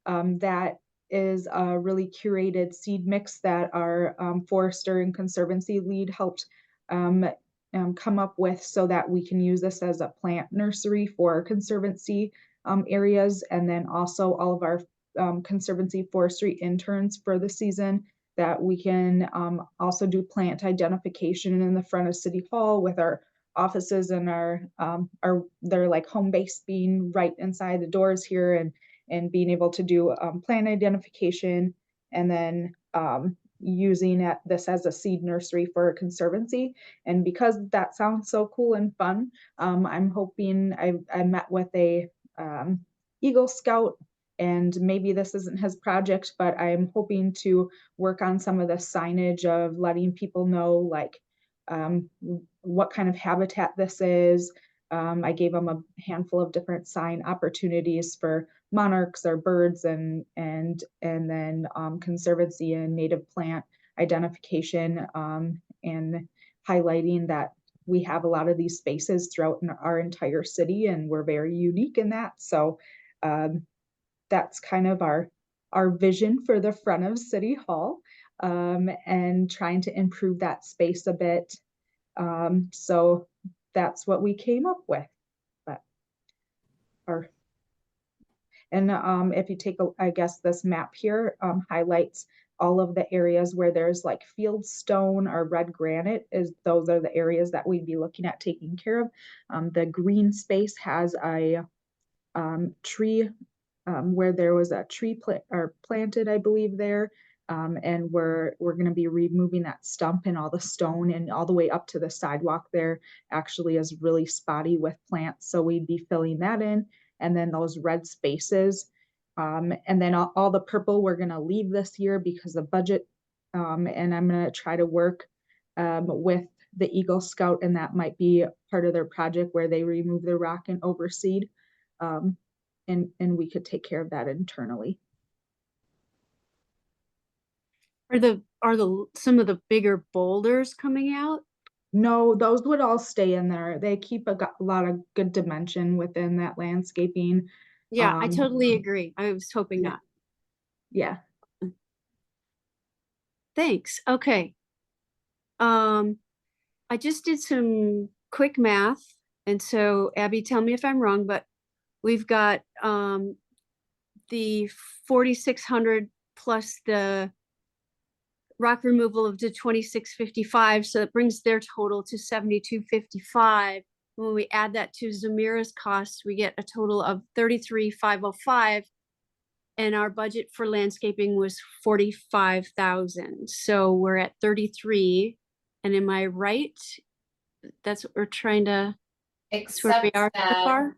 F: that is a really curated seed mix that our forester and conservancy lead helped come up with, so that we can use this as a plant nursery for conservancy areas. And then also all of our conservancy forestry interns for the season, that we can also do plant identification in the front of City Hall with our offices and their like home base being right inside the doors here, and being able to do plant identification, and then using this as a seed nursery for a conservancy. And because that sounds so cool and fun, I'm hoping I met with a Eagle Scout, and maybe this isn't his project, but I'm hoping to work on some of the signage of letting people know like what kind of habitat this is. I gave him a handful of different sign opportunities for monarchs or birds, and then conservancy and native plant identification, and highlighting that we have a lot of these spaces throughout our entire city, and we're very unique in that. So that's kind of our vision for the front of City Hall, and trying to improve that space a bit. So that's what we came up with. If you take I guess this map here highlights all of the areas where there's like field stone or red granite. Those are the areas that we'd be looking at taking care of. The green space has a tree where there was a tree planted, I believe there. And we're going to be removing that stump, and all the stone and all the way up to the sidewalk there actually is really spotty with plants. So we'd be filling that in. And then those red spaces. And then all the purple we're going to leave this year because of budget. And I'm going to try to work with the Eagle Scout, and that might be part of their project where they remove the rock and overseed. And we could take care of that internally.
C: Are some of the bigger boulders coming out?
F: No, those would all stay in there. They keep a lot of good dimension within that landscaping.
C: Yeah, I totally agree. I was hoping not.
F: Yeah.
C: Thanks. Okay. I just did some quick math, and so Abby, tell me if I'm wrong, but we've got the 4,600 plus the rock removal of the 2,655, so that brings their total to 7,255. When we add that to Zamira's costs, we get a total of 33,505, and our budget for landscaping was 45,000. So we're at 33. And am I right? That's what we're trying to.
B: Except
C: we are
B: that
C: so far?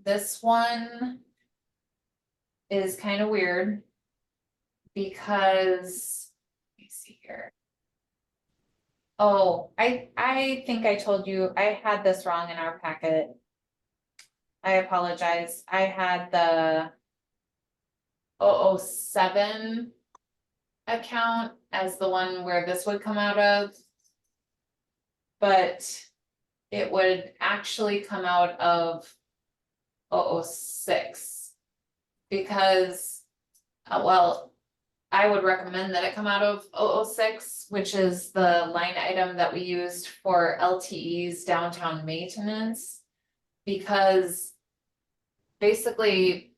B: This one is kind of weird because, let me see here. Oh, I think I told you I had this wrong in our packet. I apologize. I had the 007 account as the one where this would come out of. But it would actually come out of 006 because, well, I would recommend that it come out of 006, which is the line item that we used for LTE's downtown maintenance. Because basically,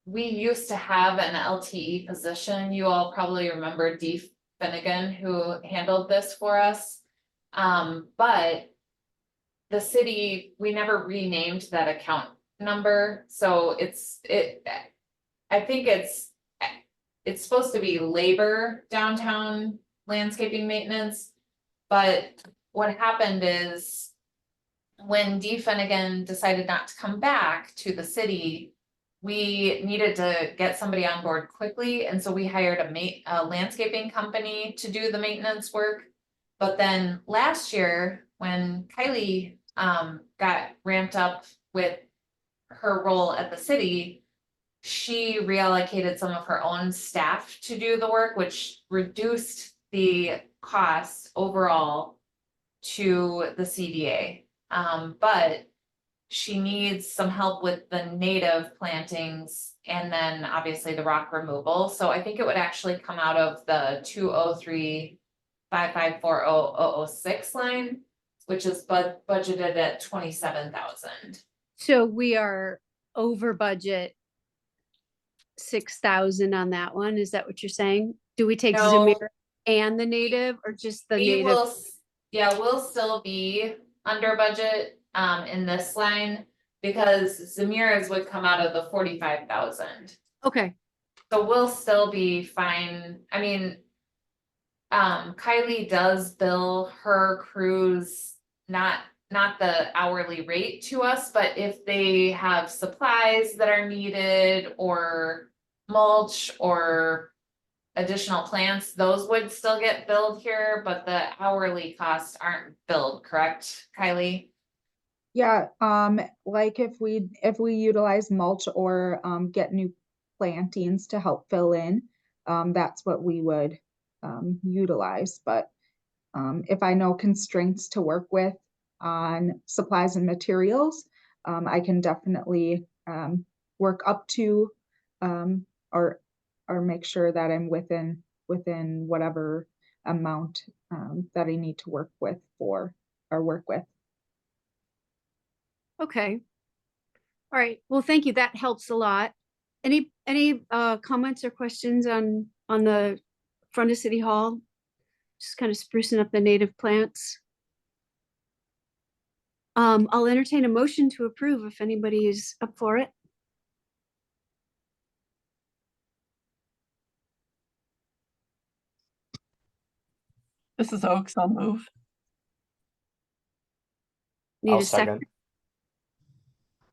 B: we used to have an LTE position. You all probably remember Dee Finnegan, who handled this for us. But the city, we never renamed that account number, so I think it's supposed to be labor downtown landscaping maintenance. But what happened is when Dee Finnegan decided not to come back to the city, we needed to get somebody on board quickly, and so we hired a landscaping company to do the maintenance work. But then last year, when Kylie got ramped up with her role at the city, she reallocated some of her own staff to do the work, which reduced the cost overall to the CDA. But she needs some help with the native plantings and then obviously the rock removal. So I think it would actually come out of the 203-554-0006 line, which is budgeted at 27,000.
C: So we are over budget 6,000 on that one. Is that what you're saying? Do we take
B: No.
C: Zamir and the native or just the
B: We
C: native?
B: will, yeah, we'll still be under budget in this line because Zamira's would come out of the 45,000.
C: Okay,
B: So we'll still be fine. I mean, Kylie does bill her crews not the hourly rate to us, but if they have supplies that are needed or mulch or additional plants, those would still get billed here, but the hourly costs aren't billed, correct, Kylie?
F: Yeah, like if we utilize mulch or get new plantings to help fill in, that's what we would utilize. But if I know constraints to work with on supplies and materials, I can definitely work up to or make sure that I'm within whatever amount that I need to work with for or work with.
C: okay. All right. Well, thank you. That helps a lot. Any comments or questions on the front of City Hall? Just kind of sprucing up the native plants. I'll entertain a motion to approve if anybody is up for it.
H: This is Oaks, I'll move.
C: Need
G: I'll
C: a second.
G: second.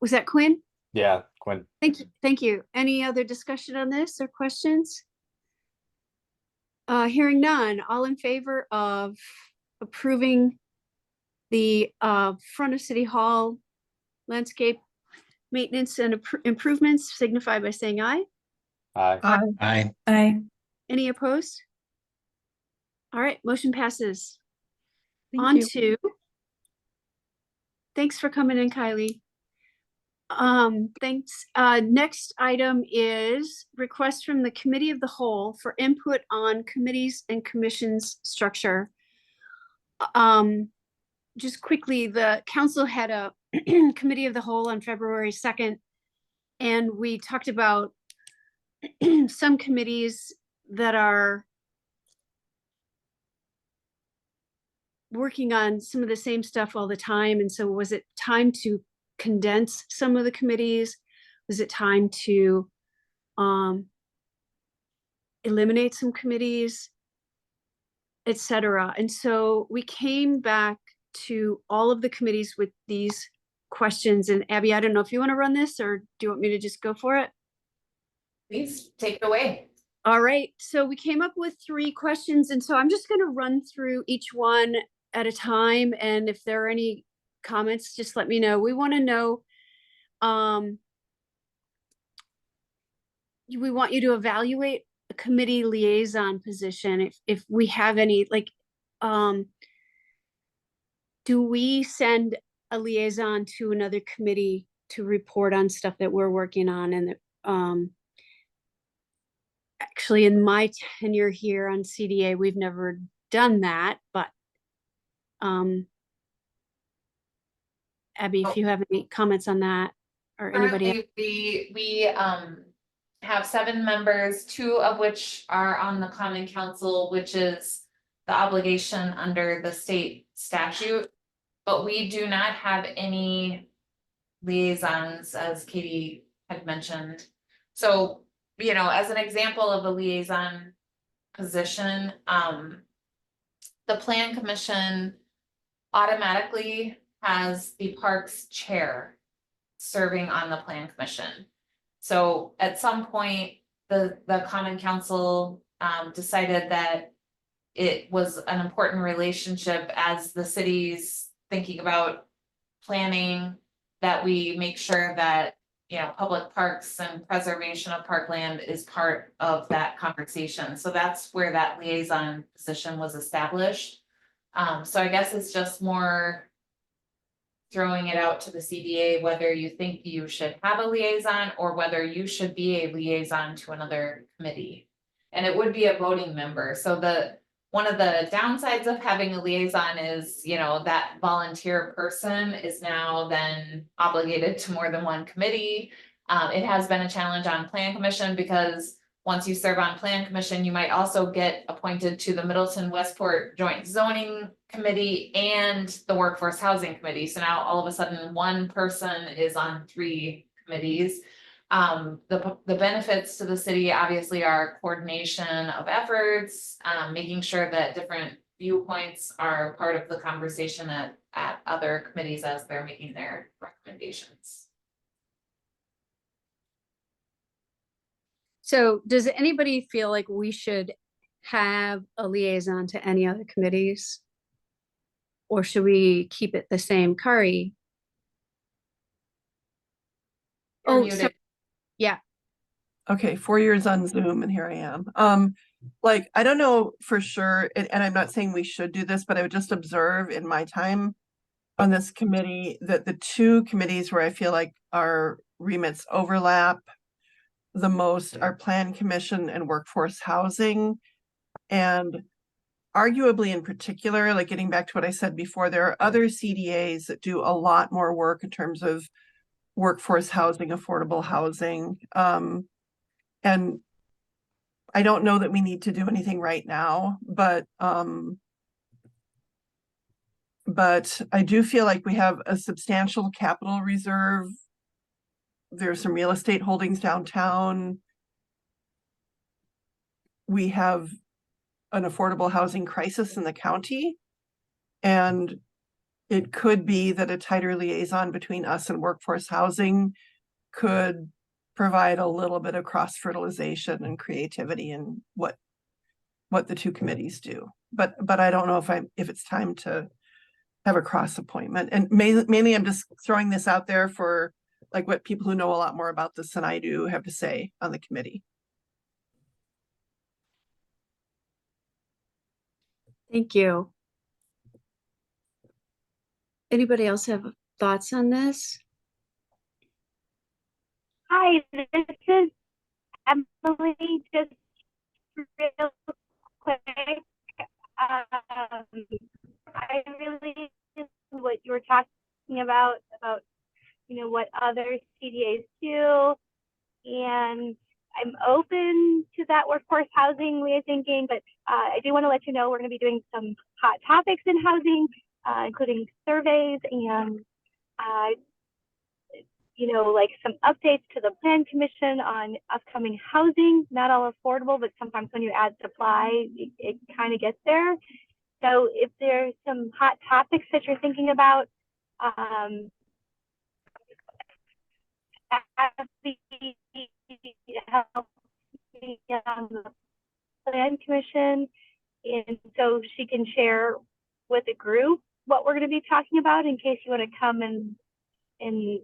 C: Was that Quinn?
G: Yeah, Quinn.
C: Thank you. Thank you. Any other discussion on this or questions? Hearing none, all in favor of approving the front of City Hall landscape maintenance and improvements signify by saying aye.
G: Aye.
E: Aye.
L: Aye.
C: Any opposed? All right, motion passes.
H: Thank
C: On
H: you.
C: to, thanks for coming in, Kylie. Thanks. Next item is request from the Committee of the Whole for input on committees and commissions structure. Just quickly, the council had a Committee of the Whole on February 2nd, and we talked about some committees that are working on some of the same stuff all the time. And so was it time to condense some of the committees? Was it time to eliminate some committees, etc.? And so we came back to all of the committees with these questions. And Abby, I don't know if you want to run this or do you want me to just go for it?
B: Please take it away.
C: All right, so we came up with 3 questions, and so I'm just going to run through each one at a time, and if there are any comments, just let me know. We want to know, we want you to evaluate a committee liaison position. If we have any, like, do we send a liaison to another committee to report on stuff that we're working on? And actually in my tenure here on CDA, we've never done that, but Abby, if you have any comments on that or anybody else.
B: Currently, we have 7 members, 2 of which are on the Common Council, which is the obligation under the state statute. But we do not have any liaisons, as Katie had mentioned. So, you know, as an example of a liaison position, the Plan Commission automatically has the Parks Chair serving on the Plan Commission. So at some point, the Common Council decided that it was an important relationship as the city's thinking about planning, that we make sure that, you know, public parks and preservation of parkland is part of that conversation. So that's where that liaison position was established. So I guess it's just more throwing it out to the CDA, whether you think you should have a liaison or whether you should be a liaison to another committee. And it would be a voting member. So one of the downsides of having a liaison is, you know, that volunteer person is now then obligated to more than one committee. It has been a challenge on Plan Commission because once you serve on Plan Commission, you might also get appointed to the Middleton Westport Joint Zoning Committee and the Workforce Housing Committee. So now all of a sudden one person is on 3 committees. The benefits to the city obviously are coordination of efforts, making sure that different viewpoints are part of the conversation at other committees as they're making their recommendations.
C: So does anybody feel like we should have a liaison to any other committees? Or should we keep it the same? Kari?
B: You're
C: Oh,
B: muted.
C: yeah.
H: Okay, 4 years on Zoom and here I am. Like, I don't know for sure, and I'm not saying we should do this, but I would just observe in my time on this committee that the 2 committees where I feel like our remits overlap the most are Plan Commission and Workforce Housing. And arguably in particular, like getting back to what I said before, there are other CDAs that do a lot more work in terms of workforce housing, affordable housing. And I don't know that we need to do anything right now, but I do feel like we have a substantial capital reserve. There's some real estate holdings downtown. We have an affordable housing crisis in the county. And it could be that a tighter liaison between us and workforce housing could provide a little bit of cross-fertilization and creativity in what the 2 committees do. But I don't know if it's time to have a cross appointment. And mainly I'm just throwing this out there for like what people who know a lot more about this than I do have to say on the committee.
C: Thank you. Anybody else have thoughts on this?
K: Hi, this is Emily. Just real quick. I really what you were talking about, you know, what other CDAs do. And I'm open to that workforce housing way of thinking, but I do want to let you know we're going to be doing some hot topics in housing, including surveys and, you know, like some updates to the Plan Commission on upcoming housing. Not all affordable, but sometimes when you add supply, it kind of gets there. So if there's some hot topics that you're thinking about, Abby helped me on the Plan Commission, and so she can share with the group what we're going to be talking about in case you want to come and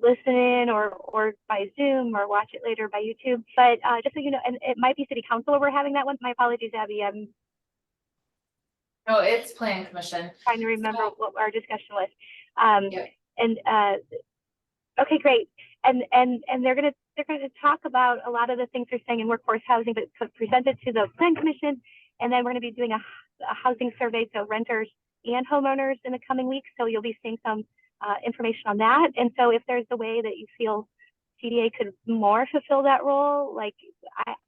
K: listen in or by Zoom or watch it later by YouTube. But just so you know, and it might be City Council we're having that one. My apologies, Abby. I'm
B: No, it's Plan Commission.
K: trying to remember what our discussion was.
B: Yeah.
K: And Okay, great. And they're gonna talk about a lot of the things they're saying in workforce housing, but present it to the plan commission. And then we're gonna be doing a housing survey, so renters and homeowners in the coming weeks. So you'll be seeing some information on that. And so if there's a way that you feel CDA could more fulfill that role, like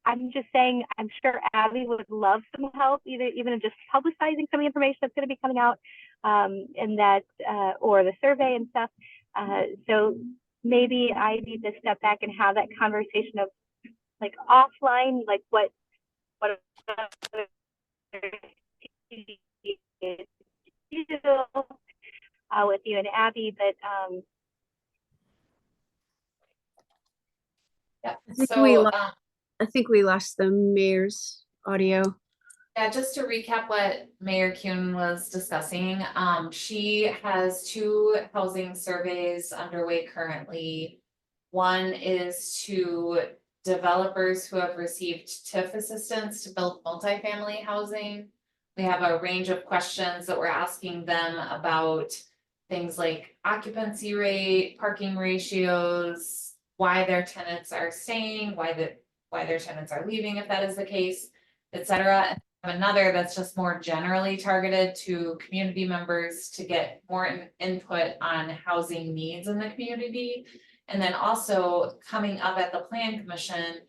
K: I'm just saying, I'm sure Abby would love some help, even just publicizing some of the information that's going to be coming out, and that or the survey and stuff. So maybe I need to step back and have that conversation of like offline, like what with you and Abby, but
B: Yeah,
C: I think
B: so
C: I think we lost the mayor's audio.
B: yeah, just to recap what Mayor Kuhn was discussing, she has 2 housing surveys underway currently. One is to developers who have received TIF assistance to build multifamily housing. We have a range of questions that we're asking them about things like occupancy rate, parking ratios, why their tenants are staying, why their tenants are leaving if that is the case, et cetera. Another that's just more generally targeted to community members to get more input on housing needs in the community. And then also coming up at the Plan Commission,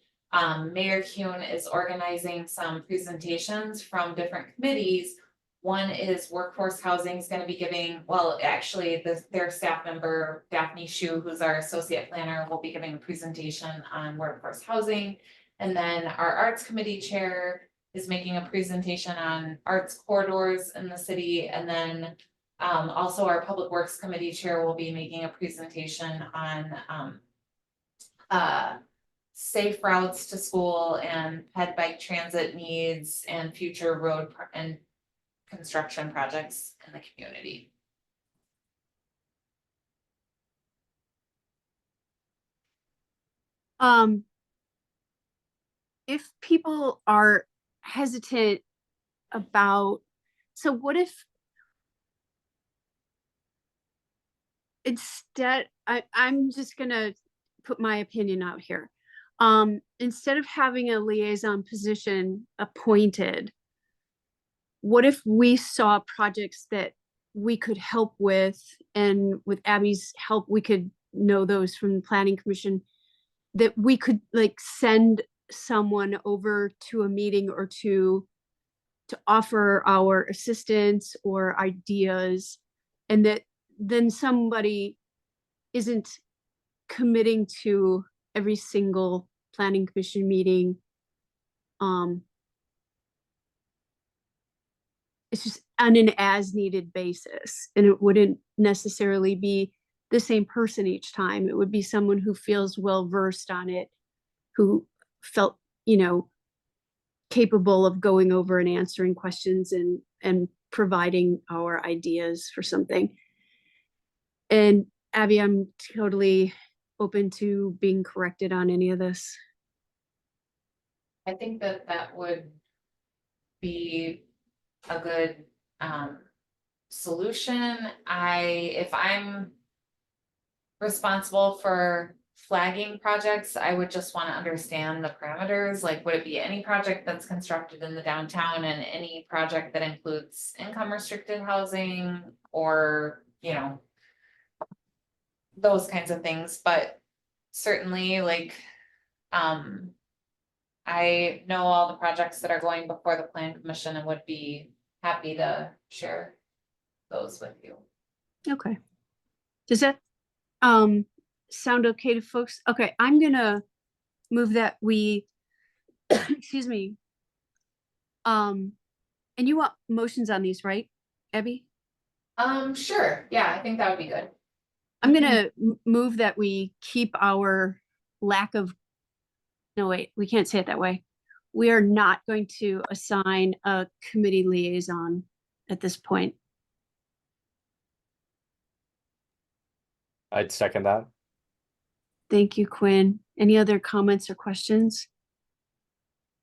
B: Mayor Kuhn is organizing some presentations from different committees. One is workforce housing is going to be giving, well, actually their staff member, Daphne Shu, who's our associate planner, will be giving a presentation on workforce housing. And then our arts committee chair is making a presentation on arts corridors in the city. And then also our public works committee chair will be making a presentation on safe routes to school and ped bike transit needs and future road and construction projects in the community.
C: If people are hesitant about, so what if instead, I'm just gonna put my opinion out here. Instead of having a liaison position appointed, what if we saw projects that we could help with, and with Abby's help, we could know those from the Planning Commission, that we could like send someone over to a meeting or to offer our assistance or ideas, and that then somebody isn't committing to every single Planning Commission meeting. It's just on an as needed basis, and it wouldn't necessarily be the same person each time. It would be someone who feels well versed on it, who felt, capable of going over and answering questions and providing our ideas for something. And Abby, I'm totally open to being corrected on any of this.
B: I think that would be a good solution. If I'm responsible for flagging projects, I would just want to understand the parameters. Like, would it be any project that's constructed in the downtown and any project that includes income restricted housing, or, those kinds of things. But certainly, like, I know all the projects that are going before the Plan Commission and would be happy to share those with you.
C: Okay. Does that sound okay to folks? Okay, I'm gonna move that we excuse me. And you want motions on these, right, Abby?
B: Sure. Yeah, I think that would be good.
C: I'm gonna move that we keep our lack of, no, wait, we can't say it that way. We are not going to assign a committee liaison at this point.
G: I'd second that.
C: Thank you, Quinn. Any other comments or questions?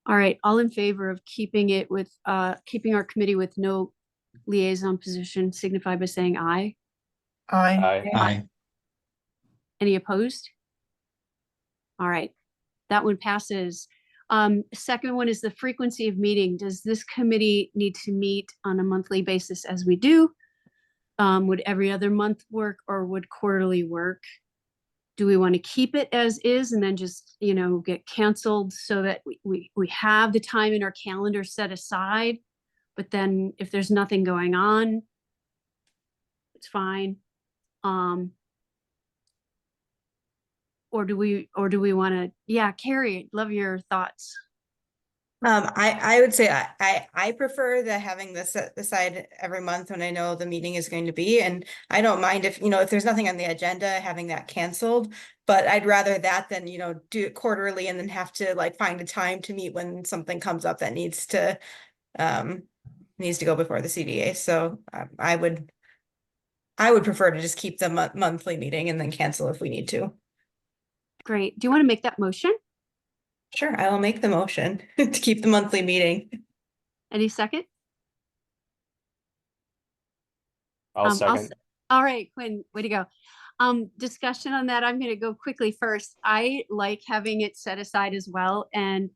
C: All right, all in favor of keeping it with, keeping our committee with no liaison position signify by saying aye.
H: Aye.
G: Aye.
C: Any opposed? All right, that one passes. Second one is the frequency of meeting. Does this committee need to meet on a monthly basis as we do? Would every other month work, or would quarterly work? Do we want to keep it as is and then just, get canceled so that we have the time in our calendar set aside? But then if there's nothing going on, it's fine. Or do we want to, yeah, Carrie, love your thoughts.
L: I would say I prefer the having this set aside every month when I know the meeting is going to be, and I don't mind if, if there's nothing on the agenda, having that canceled, but I'd rather that than, do it quarterly and then have to like find a time to meet when something comes up that needs to go before the CDA. So I would prefer to just keep the monthly meeting and then cancel if we need to.
C: Great. Do you want to make that motion?
L: Sure, I will make the motion to keep the monthly meeting.
C: Any second?
G: I'll second.
C: All right, Quinn, way to go. Discussion on that. I'm going to go quickly first. I like having it set aside as well. And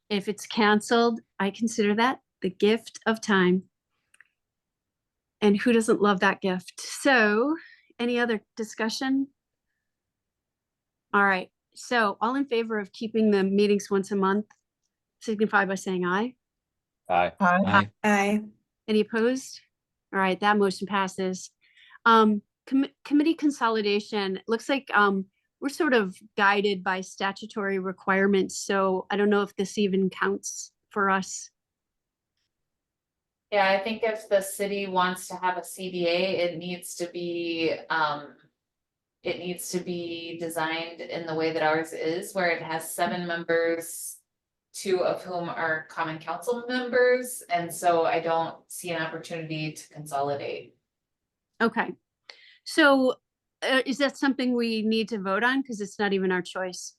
C: if it's canceled, I consider that the gift of time. And who doesn't love that gift? So any other discussion? All right. So all in favor of keeping the meetings once a month, signify by saying aye.
G: Aye.
E: Aye.
L: Aye.
C: Any opposed? All right, that motion passes. Committee consolidation, looks like we're sort of guided by statutory requirements. So I don't know if this even counts for us.
B: Yeah, I think if the city wants to have a CDA, it needs to be designed in the way that ours is, where it has 7 members, 2 of whom are common council members, and so I don't see an opportunity to consolidate.
C: Okay, so is that something we need to vote on? Because it's not even our choice.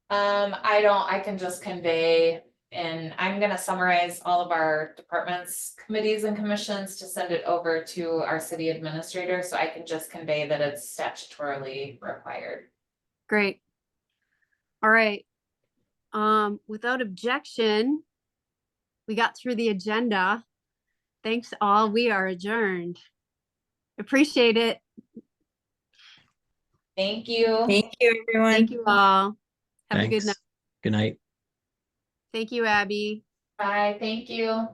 B: I can just convey, and I'm gonna summarize all of our departments, committees, and commissions to send it over to our city administrator, so I can just convey that it's statutorily required.
C: Great. All right. Without objection, we got through the agenda. Thanks all. We are adjourned. Appreciate it.
B: Thank you.
L: Thank you, everyone.
C: Thank you all. Have a good
E: Thanks.
C: night.
E: Good night.
C: Thank you, Abby.
B: Bye, thank you.